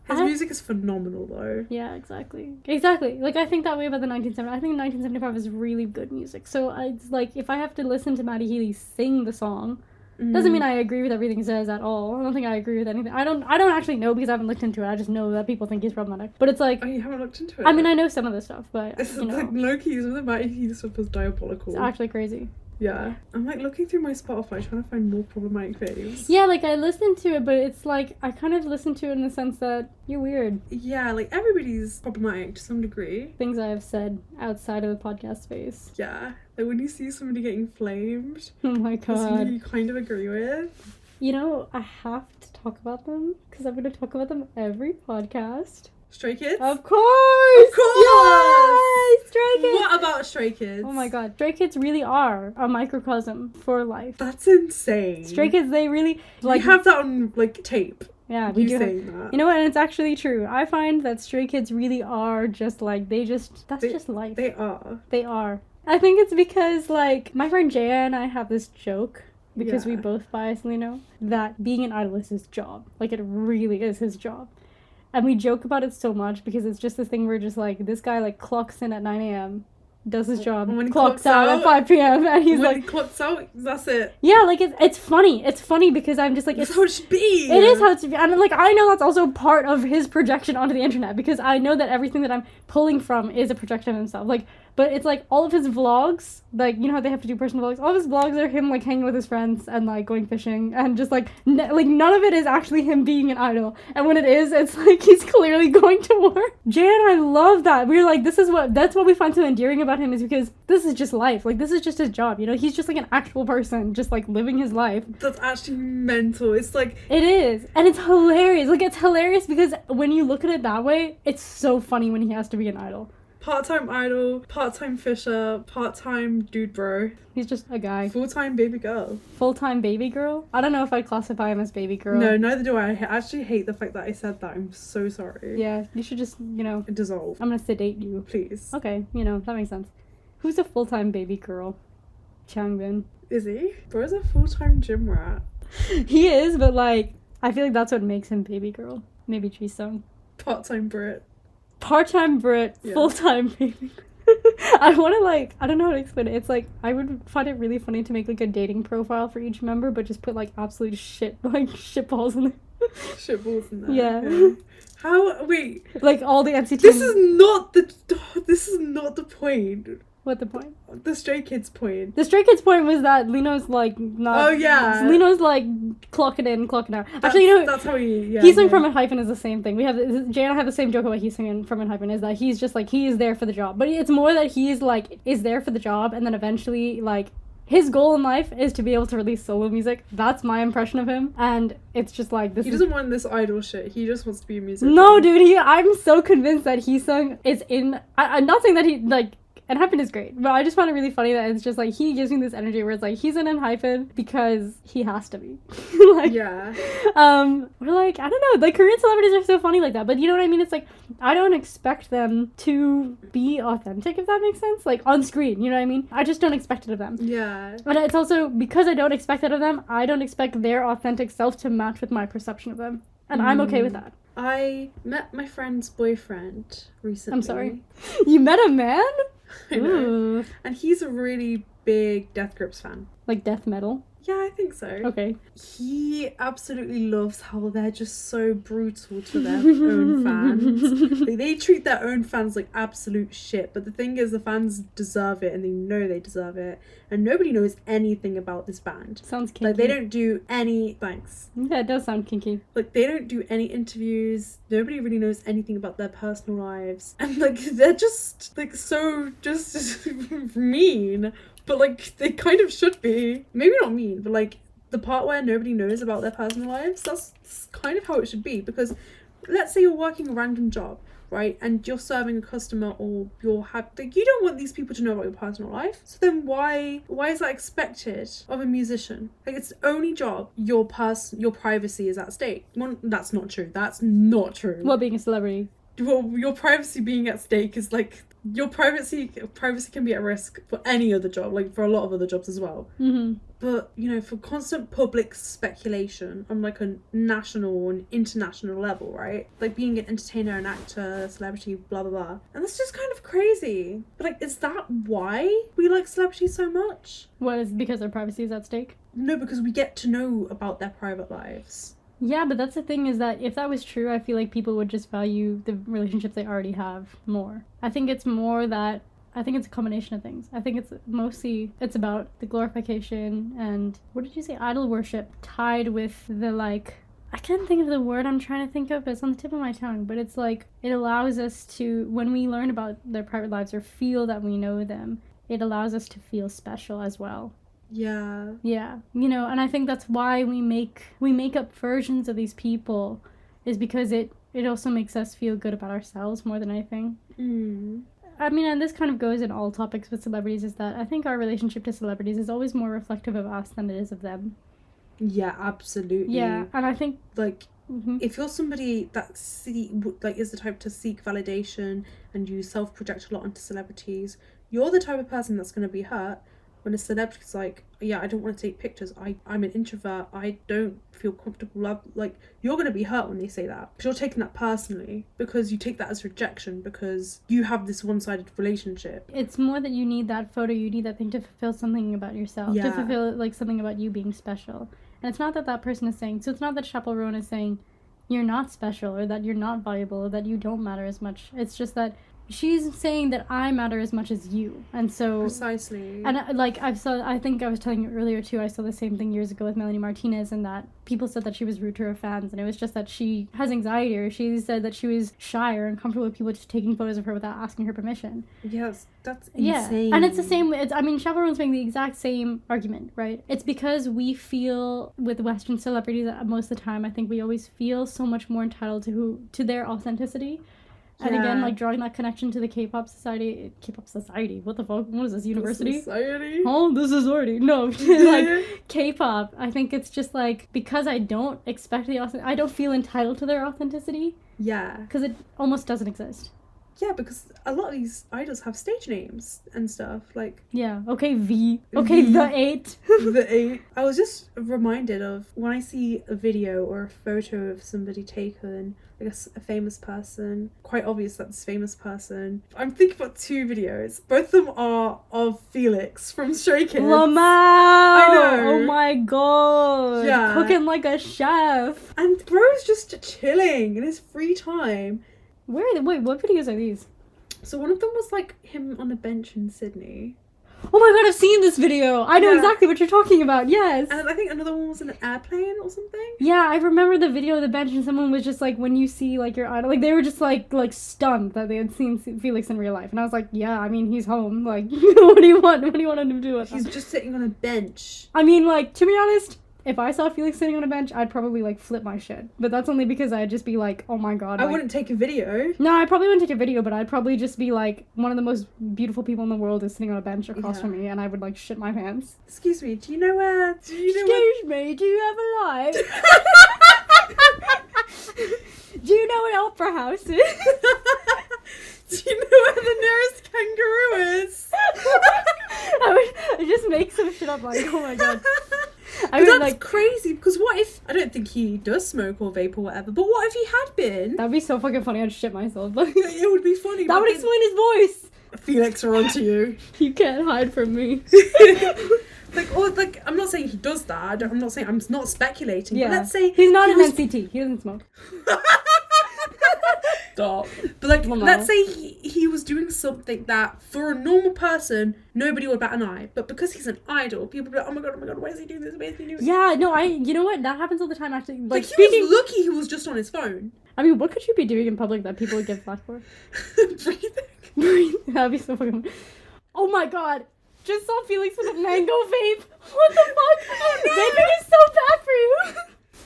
his music is phenomenal, though. Yeah, exactly. Like, I think that way about the 1970s. I think 1975 is really good music. So, it's like, if I have to listen to Maddie Healy sing the song, doesn't mean I agree with everything he says at all. I don't think I agree with anything. I don't actually know, because I haven't looked into it. I just know that people think he's problematic. But it's like... Oh, you haven't looked into it? I mean, I know some of the stuff, but, it's like, low-key, some of the Maddie Healy stuff was diabolical. It's actually crazy. Yeah. I'm, like, looking through my Spotify trying to find more problematic faves. Yeah, like, I listened to it, but it's like, I kind of listened to it in the sense that you're weird. Yeah, like, everybody's problematic to some degree. Things I have said outside of the podcast space. Yeah. Like, when you see somebody getting flamed. Oh my god. Something you kind of agree with. I have to talk about them, because I'm going to talk about them every podcast. Stray Kids? Of course! Of course! Yay! Stray Kids! What about Stray Kids? Oh my god. Stray Kids really are a microcosm for life. That's insane. Stray Kids, they really... Like, we have that on, like, tape. Yeah, we do. That. You know what? And it's actually true. I find that Stray Kids really are just, like, that's just life. They are. They are. I think it's because, like, my friend Jaya and I have this joke, because we both biasly know, that being an idol is his job. Like, it really is his job. And we joke about it so much, because it's just this thing where just, like, this guy, like, clocks in at 9 a.m., does his job, clocks out at 5 p.m., and he's when he clocks out, that's it. Yeah, like, it's funny. It's funny because I'm just, like... That's how it should be! It is how it should be. And, like, I know that's also part of his projection onto the internet, because I know that everything that I'm pulling from is a projection of himself. Like, but it's like all of his vlogs, like, you know how they have to do personal vlogs, all of his vlogs are him like hanging with his friends and like going fishing, and just like like none of it is actually him being an idol, and when it is, it's like he's clearly going to work. Jay and I love that. We're like, that's what we find so endearing about him, is because this is just life. Like, this is just his job, you know? He's just like an actual person, just like living his life. That's actually mental. It's like, it is, and it's hilarious. Like, it's hilarious because when you look at it that way, it's so funny when he has to be an idol. Part-time idol, part-time fisher, part-time dude bro. He's just a guy. Full-time baby girl. Full-time baby girl? I don't know if I'd classify him as baby girl. No, neither do I. I actually hate the fact that I said that. I'm so sorry. Yeah, you should just, you know... dissolve. I'm gonna sedate you. Please. Okay, you know, that makes sense. Who's a full-time baby girl? Changbin. Is he? Bro's a full-time gym rat. He is, but like, I feel like that's what makes him baby girl. Maybe Jisung. Part-time Brit. Part-time Brit, Yeah. full-time baby. I want to like, I don't know how to explain it. It's like, I would find it really funny to make like a dating profile for each member, but just put like absolute shit, like shitballs in it. Shitballs in there. Yeah. How? Wait. Like all the NCT. This is not the point. What the point? The Stray Kids point. The Stray Kids point was that Lino's like not. Oh yeah. Lino's like clocking in, clocking out. Actually, you know, that's how he. Yeah, Heesung from Hyphen is the same thing. We have Jay and I have the same joke about Heesung from Hyphen, is that he's just like, he is there for the job, but it's more that he's like is there for the job, and then eventually like his goal in life is to be able to release solo music. That's my impression of him, and it's just like this. He doesn't want this idol shit. He just wants to be a musician. No, dude. I'm so convinced that Heesung is in. I'm not saying that he like. And Hyphen is great, but I just find it really funny that it's just like he gives me this energy where it's like he's in Hyphen because he has to be. Like, yeah. We're like, I don't know, like Korean celebrities are so funny like that, but you know what I mean? It's like I don't expect them to be authentic, if that makes sense. Like on screen, you know what I mean? I just don't expect it of them. Yeah. But it's also because I don't expect it of them, I don't expect their authentic self to match with my perception of them, and I'm okay with that. I met my friend's boyfriend recently. I'm sorry. You met a man? I know. Ooh. And he's a really big Death Grips fan. Like death metal? Yeah, I think so. Okay. He absolutely loves how they're just so brutal to their own fans. Like, they treat their own fans like absolute shit, but the thing is, the fans deserve it, and they know they deserve it, and nobody knows anything about this band. Sounds kinky. Like, they don't do any... Thanks. Yeah, it does sound kinky. Like, they don't do any interviews. Nobody really knows anything about their personal lives. And, like, they're just, like, so just mean. But, like, they kind of should be. Maybe not mean, but, like, the part where nobody knows about their personal lives, that's kind of how it should be. Because let's say you're working a random job, right? And you're serving a customer, or you're like, you don't want these people to know about your personal life. So then why is that expected of a musician? Like, it's the only job, your privacy is at stake. Well, that's not true. That's not true. Well, being a celebrity. Well, your privacy being at stake is like, your privacy can be at risk for any other job, like for a lot of other jobs as well. Mm-hmm. But, you know, for constant public speculation on like a national and international level, right? Like being an entertainer, an actor, celebrity, blah blah blah. And that's just kind of crazy. But like, is that why we like celebrities so much? What, is it because their privacy is at stake? No, because we get to know about their private lives. Yeah, but that's the thing, is that if that was true, I feel like people would just value the relationships they already have more. I think it's more that, I think it's a combination of things. I think it's mostly, it's about the glorification and, what did you say, idol worship, tied with the like, I can't think of the word I'm trying to think of, but it's on the tip of my tongue, but it's like, it allows us to, when we learn about their private lives or feel that we know them, it allows us to feel special as well. Yeah. Yeah, you know, and I think that's why we make up versions of these people, is because it also makes us feel good about ourselves more than anything. I mean, and this kind of goes in all topics with celebrities, is that I think our relationship to celebrities is always more reflective of us than it is of them. Yeah, absolutely. Yeah, and I think like, if you're somebody that is the type to seek validation and you self-project a lot onto celebrities, you're the type of person that's going to be hurt when a celebrity's like, yeah, I don't want to take pictures, I'm an introvert, I don't feel comfortable. Like, you're going to be hurt when they say that, because you're taking that personally, because you take that as rejection, because you have this one-sided relationship. It's more that you need that photo, you need that thing to fulfill something about yourself, to fulfill like something about you being special. And it's not that that person is saying, so it's not that Chappell Roan is saying you're not special, or that you're not valuable, or that you don't matter as much. It's just that she's saying that I matter as much as you. And so... Precisely. And, I think I was telling you earlier, too, I saw the same thing years ago with Melanie Martinez, and that people said that she was rude to her fans, and it was just that she has anxiety, or she said that she was shy or uncomfortable with people just taking photos of her without asking her permission. Yes, that's insane. Yeah, and it's the same, Chaperone's making the exact same argument, right? It's because we feel, with Western celebrities, most of the time, I think we always feel so much more entitled to their authenticity. And again, like, drawing that connection to the K-pop society, what the fuck? What is this, university? Society? Oh, this is already, no, like, K-pop, I think it's just, like, because I don't expect I don't feel entitled to their authenticity. Yeah. Because it almost doesn't exist. Yeah, because a lot of these idols have stage names and stuff, like... Yeah, okay, V. Okay, V. The 8. The 8. I was just reminded of when I see a video or a photo of somebody taken, I guess a famous person, quite obvious that's this famous person. I'm thinking about 2 videos. Both of them are of Felix from Stray Kids. Lamau! I know! Oh my god! Yeah. Cooking like a chef! And bro's just chilling in his free time. Wait, what videos are these? So one of them was like him on a bench in Sydney. Oh my god, I've seen this video! I know exactly what you're talking about, yes! And I think another one was in an airplane or something. Yeah, I remember the video of the bench, and someone was just like, when you see like your idol, like they were just like stunned that they had seen Felix in real life. And I was like, yeah, I mean, he's home. Like, what do you want? What do you want him to do with He's that? just sitting on a bench. I mean, like, to be honest, if I saw Felix sitting on a bench, I'd probably, like, flip my shit. But that's only because I'd just be like, oh my god. I like... wouldn't take a video. No, I probably wouldn't take a video, but I'd probably just be like, one of the most beautiful people in the world is sitting on a bench across from me, and I would, like, shit my pants. Excuse me, do you know where... Excuse me, do you have a life? Do you know what Opera House is? Do you know where the nearest kangaroo is? I just make some shit up like, oh my god. I mean, that's like, crazy, because what if... I don't think he does smoke or vape or whatever, but what if he had been? That'd be so fucking funny, I'd shit myself. It would be funny. That would explain his voice. Felix, we're on to you. You can't hide from me. I'm not saying he does that. I'm not saying... I'm not speculating. Yeah. But let's say... He's not an NCT. He doesn't smoke. Stop. But like, let's say he was doing something that for a normal person nobody would bat an eye, but because he's an idol, people would be like, oh my god, why is he doing this? Why is he doing this? Yeah, no, you know what? That happens all the time actually. Like he was lucky he was just on his phone. I mean, what could you be doing in public that people would get flack for? Breathing. That'd be so fucking... Oh my god. Just saw Felix with a mango vape. What the fuck? Oh, no. Vaping is so bad for you.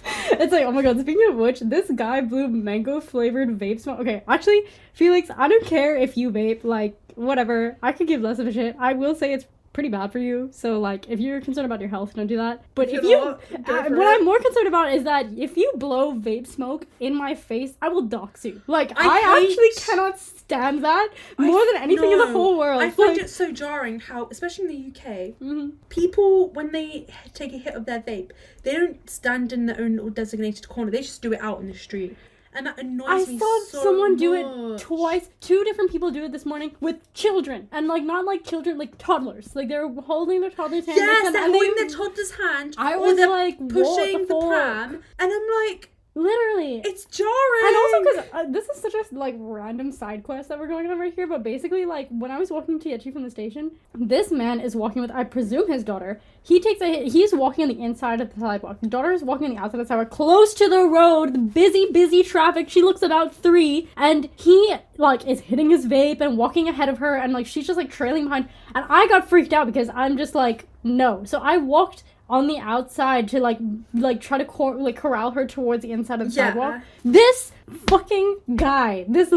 It's like, oh my god, speaking of which, this guy blew mango flavored vape smoke. Okay, actually, Felix, I don't care if you vape, like, whatever. I could give less of a shit. I will say it's pretty bad for you. So, like, if you're concerned about your health, don't do that. But if you... what I'm more concerned about is that if you blow vape smoke in my face, I will dox you. Like, I actually cannot stand that more than anything in the whole world. I find it so jarring how, especially in the UK, people, when they take a hit of their vape, they don't stand in their own little designated corner. They just do it out in the street. And that annoys me so much. I saw someone do it twice. 2 different people do it this morning with children. And, like, not like children, like toddlers. Like, they're holding their toddler's hand. Yes, they're holding their toddler's hand. I was like, pushing the pram. And I'm like... Literally. It's jarring. And also because this is such a, like, random side quest that we're going on right here. But basically, like, when I was walking to Yechi from the station, this man is walking with, I presume, his daughter. He's walking on the inside of the sidewalk. The daughter is walking on the outside of the sidewalk, close to the road, the busy traffic. She looks about 3. And he, like, is hitting his vape and walking ahead of her. And, like, she's just, like, trailing behind. And I got freaked out because I'm just, like, no. So I walked on the outside to like try to corral her towards the inside of the sidewalk. This fucking guy, this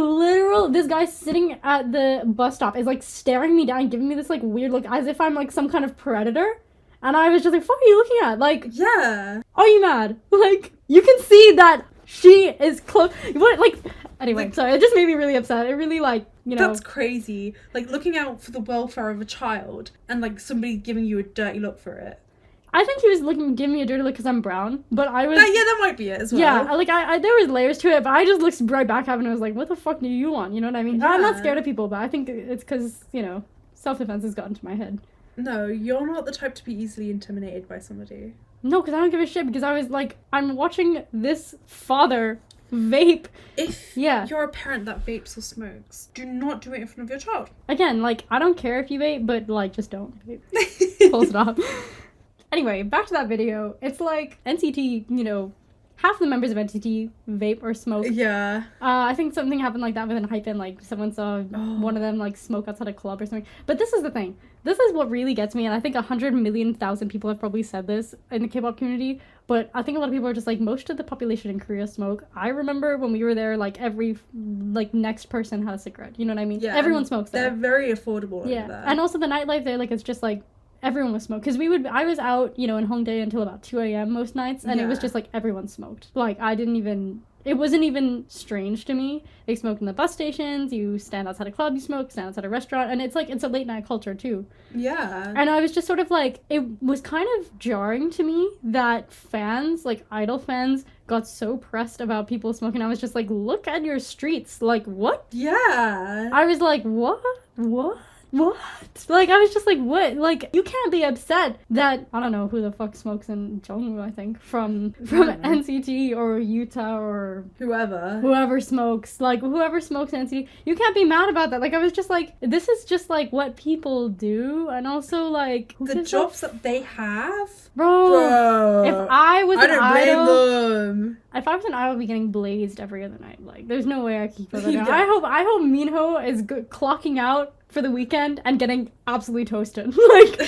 guy sitting at the bus stop is like staring me down, giving me this like weird look as if I'm like some kind of predator. And I was just like, fuck are you looking at? Like, yeah. Are you mad? Like, you can see that she is close. What, like, anyway, like, sorry, it just made me really upset. It really, like, you know. That's crazy. Like, looking out for the welfare of a child and, like, somebody giving you a dirty look for it. I think he was giving me a dirty look because I'm brown, but I was... that might be it as well. Yeah, like, I there was layers to it, but I just looked right back at him and I was like, what the fuck do you want? You know what I mean? Yeah. I'm not scared of people, but I think it's because, you know, self-defense has gotten to my head. No, you're not the type to be easily intimidated by somebody. No, because I don't give a shit, because I was like, I'm watching this father vape. If Yeah. you're a parent that vapes or smokes, do not do it in front of your child. Again, like, I don't care if you vape, but, like, just don't vape. Full stop. Anyway, back to that video. It's like NCT, you know, half the members of NCT vape or smoke. Yeah. I think something happened like that with Hypen. Like, someone saw one of them, like, smoke outside a club or something. But this is the thing. This is what really gets me, and I think 100,000,000 people have probably said this in the K-pop community, but I think a lot of people are just like, most of the population in Korea smoke. I remember when we were there, like, every, like, next person had a cigarette. You know what I mean? Yeah. Everyone smokes there. They're very affordable over Yeah. there. And also the nightlife there, like, it's just, like, everyone was smoked. Because I was out, you know, in Hongdae until about 2 a.m. most nights, and it was just, like, everyone smoked. Like, it wasn't even strange to me. They smoke in the bus stations, you stand outside a club, you smoke, stand outside a restaurant, and it's like, it's a late night culture too. Yeah. And I was just sort of like, it was kind of jarring to me that fans, like idol fans, got so pressed about people smoking. I was just like, look at your streets. Like, what? Yeah. I was like, what? Like, I was just like, what? Like, you can't be upset that, I don't know who the fuck smokes in Jongwoo, I think, from NCT or Utah or whoever smokes. Like, whoever smokes in NCT, you can't be mad about that. Like, I was just like, this is just, like, what people do, and also, like... The jobs that they have? Bro. If I was an idol... I don't blame them. If I was an idol, I'd be getting blazed every other night. Like, there's no way I could keep up with Yeah. that. I hope Minho is clocking out for the weekend and getting absolutely toasted. Like,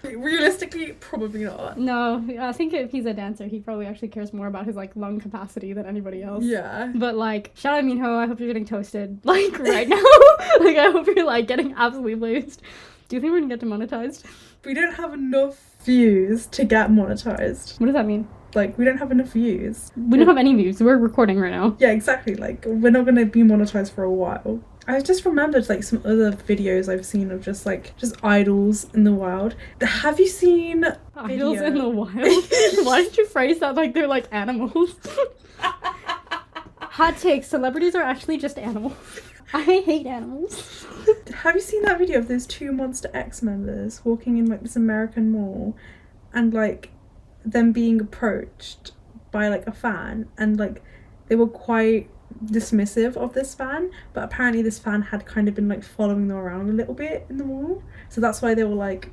realistically, probably not. No, I think if he's a dancer, he probably actually cares more about his, like, lung capacity than anybody else. Yeah. But, like, shout out Minho, I hope you're getting toasted, like, right now. Like, I hope you're, like, getting absolutely blazed. Do you think we're gonna get demonetized? We don't have enough views to get monetized. What does that mean? Like, we don't have enough views. We don't have any views. We're recording right now. Yeah, exactly. Like, we're not gonna be monetized for a while. I just remembered, like, some other videos I've seen of just idols in the wild. Have you seen Idols in the wild? Why did you phrase that like they're, like, animals? Hot take, celebrities are actually just animals. I hate animals. Have you seen that video of those two Monster X members walking in, like, this American mall and, like, them being approached by, like, a fan, and, like, they were quite dismissive of this fan, but apparently this fan had kind of been, like, following them around a little bit in the mall, so that's why they were like,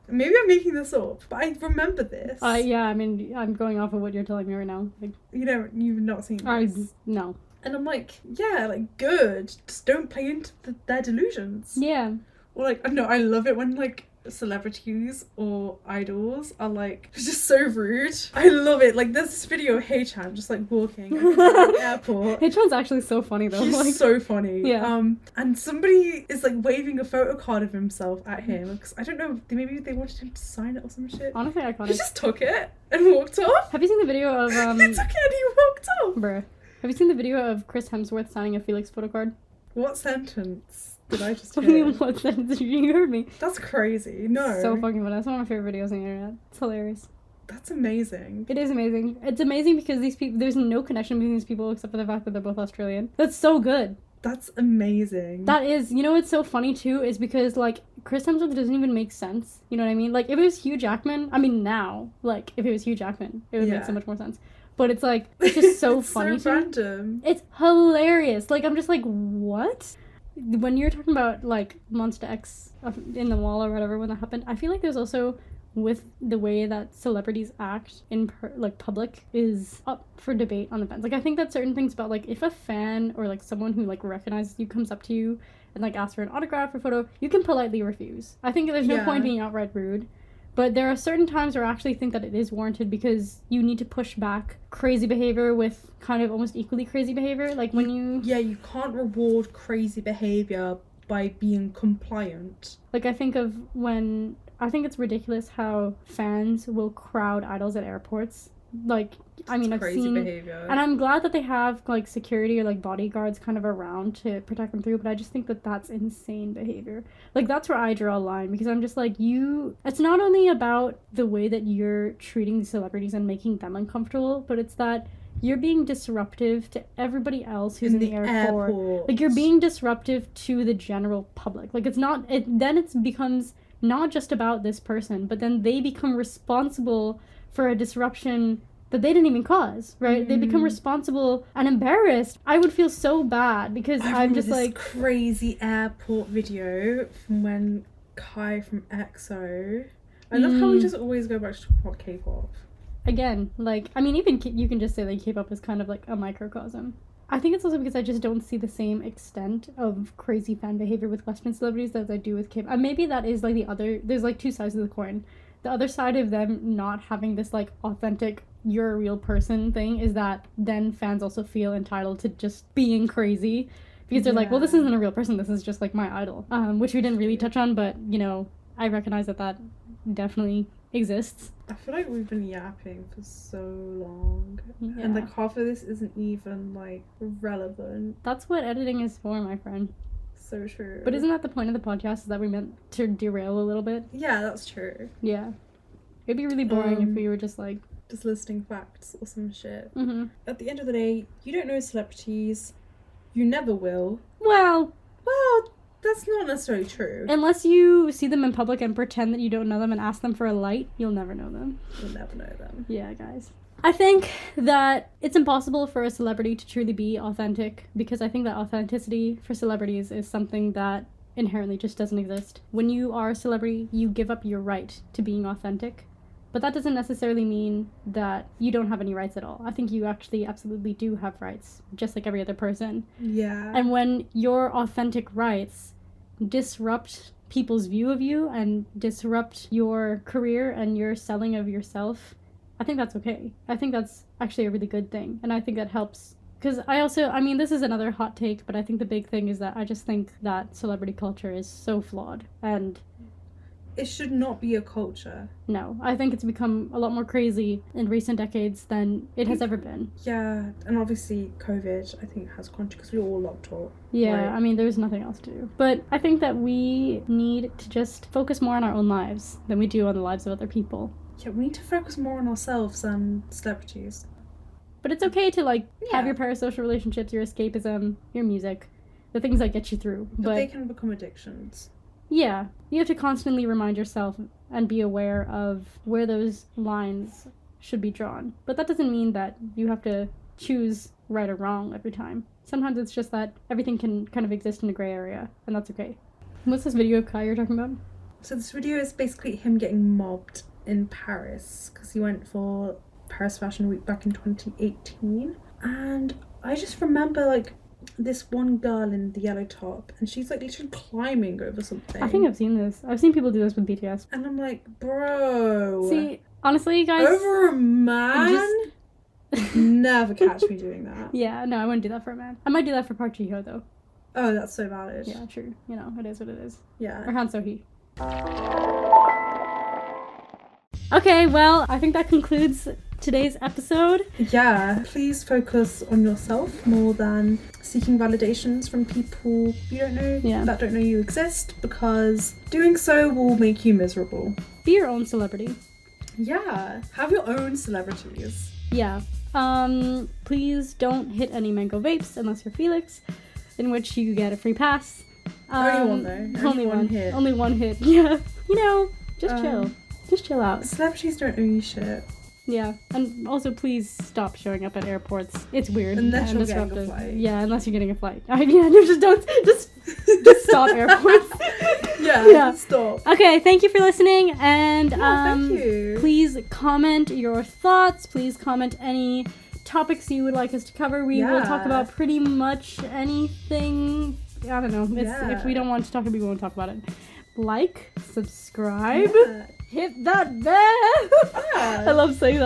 maybe I'm making this up, but I remember this. Yeah, I mean, I'm going off of what you're telling me right now. Like, you've not seen this. No. And I'm like, yeah, like, good, just don't play into their delusions. Yeah. Or, like, no, I love it when, like, celebrities or idols are, like, just so rude. I love it. Like, there's this video of Haechan just, like, walking at the airport. Haechan's actually so funny, though. He's like, so funny. Yeah. And somebody is, like, waving a photo card of himself at him, because I don't know, maybe they wanted him to sign it or some shit. Honestly, iconic. He just took it and walked off. Have you seen the video of He took it and he walked off. Bruh. Have you seen the video of Chris Hemsworth signing a Felix photo card? What sentence did I just What do you hear? mean, what sentence? You heard me. That's crazy. No. So fucking funny. That's one of my favorite videos on the internet. It's hilarious. That's amazing. It is amazing. It's amazing because these people, there's no connection between these people except for the fact that they're both Australian. That's so good. That's amazing. That is, you know what's so funny too is because, like, Chris Hemsworth doesn't even make sense. You know what I mean? Like, if it was Hugh Jackman, I mean now, like, if it was Hugh Jackman, it would make so much more sense. But it's like, it's just so it's funny so to me. random. It's hilarious. Like, I'm just like, what? When you're talking about, like, Monster X in the wall or whatever when that happened, I feel like there's also, with the way that celebrities act in public, is up for debate on the fence. Like, I think that certain things about, like, if a fan or, like, someone who, like, recognizes you comes up to you and, like, asks for an autograph or photo, you can politely refuse. I think there's no point being outright rude. But there are certain times where I actually think that it is warranted because you need to push back crazy behavior with kind of almost equally crazy behavior. Like, when you... Yeah, you can't reward crazy behaviour by being compliant. Like, I think of when... I think it's ridiculous how fans will crowd idols at airports. Like, I mean, I've crazy seen... behaviour. And I'm glad that they have, like, security or, like, bodyguards kind of around to protect them through, but I just think that that's insane behavior. Like, that's where I draw a line, because I'm just like, it's not only about the way that you're treating these celebrities and making them uncomfortable, but it's that you're being disruptive to everybody else who's in the airport. Like, you're being disruptive to the general public. Like, it's not... Then it becomes not just about this person, but then they become responsible for a disruption that they didn't even cause, right? They become responsible and embarrassed. I would feel so bad because I'm just this like crazy airport video from when Kai from EXO. I love how we just always go back to talk about K-pop. Again, like, I mean, even you can just say like K-pop is kind of like a microcosm. I think it's also because I just don't see the same extent of crazy fan behavior with Western celebrities as I do with K-pop. And maybe that is like there's like two sides of the coin. The other side of them not having this like authentic you're a real person thing is that then fans also feel entitled to just being crazy because they're like, well, this isn't a real person, this is just like my idol, which we didn't really touch on, but you know, I recognize that definitely exists. I feel like we've been yapping for so long, and like half of this isn't even like relevant. That's what editing is for, my friend. So true. But isn't that the point of the podcast, is that we meant to derail a little bit? Yeah, that's true. Yeah, it'd be really boring if we were just like just listing facts or some shit. At the end of the day, you don't know celebrities. You never will. Well, that's not necessarily true. Unless you see them in public and pretend that you don't know them and ask them for a light, you'll never know them. You'll never know them. Yeah, guys. I think that it's impossible for a celebrity to truly be authentic because I think that authenticity for celebrities is something that inherently just doesn't exist. When you are a celebrity, you give up your right to being authentic. But that doesn't necessarily mean that you don't have any rights at all. I think you actually absolutely do have rights, just like every other person. Yeah. And when your authentic rights disrupt people's view of you and disrupt your career and your selling of yourself, I think that's okay. I think that's actually a really good thing. And I think that helps. Because I mean, this is another hot take, but I think the big thing is that I just think that celebrity culture is so flawed. And it should not be a culture. No, I think it's become a lot more crazy in recent decades than it has ever been. Yeah, and obviously COVID, I think, has contributed because we were all locked up. Yeah, I mean, there's nothing else to do. But I think that we need to just focus more on our own lives than we do on the lives of other people. Yeah, we need to focus more on ourselves than celebrities. But it's okay to, like, have your parasocial relationships, your escapism, your music, the things that get you through. But they can become addictions. Yeah, you have to constantly remind yourself and be aware of where those lines should be drawn. But that doesn't mean that you have to choose right or wrong every time. Sometimes it's just that everything can kind of exist in a gray area, and that's okay. What's this video of Kai you're talking about? So this video is basically him getting mobbed in Paris because he went for Paris Fashion Week back in 2018. And I just remember, like, this one girl in the yellow top, and she's like literally climbing over something. I think I've seen this. I've seen people do this with BTS. And I'm like, bro. See, honestly, guys. Over a man? Never catch me doing that. Yeah, no, I wouldn't do that for a man. I might do that for Park Ji-ho, though. Oh, that's so valid. Yeah, true. You know, it is what it is. Yeah. Or Han So-hee. Okay, well, I think that concludes today's episode. Yeah, please focus on yourself more than seeking validations from people you don't know that don't know you exist, because doing so will make you miserable. Be your own celebrity. Yeah, have your own celebrities. Yeah. Please don't hit any mango vapes unless you're Felix, in which you get a free pass. Only one though. Only one hit. Only one hit. Yeah. You know, just chill. Just chill out. Celebrities don't owe you shit. Yeah, and also please stop showing up at airports. It's weird. Unless you're getting a flight. Yeah, unless you're getting a flight. I mean, yeah, just stop airports. Yeah, stop. Okay, thank you for listening, and thank you. Please comment your thoughts. Please comment any topics you would like us to cover. We will talk about pretty much anything. I don't know. If we don't want to talk about it, we won't talk about it. Like, subscribe, hit that bell. I love saying that.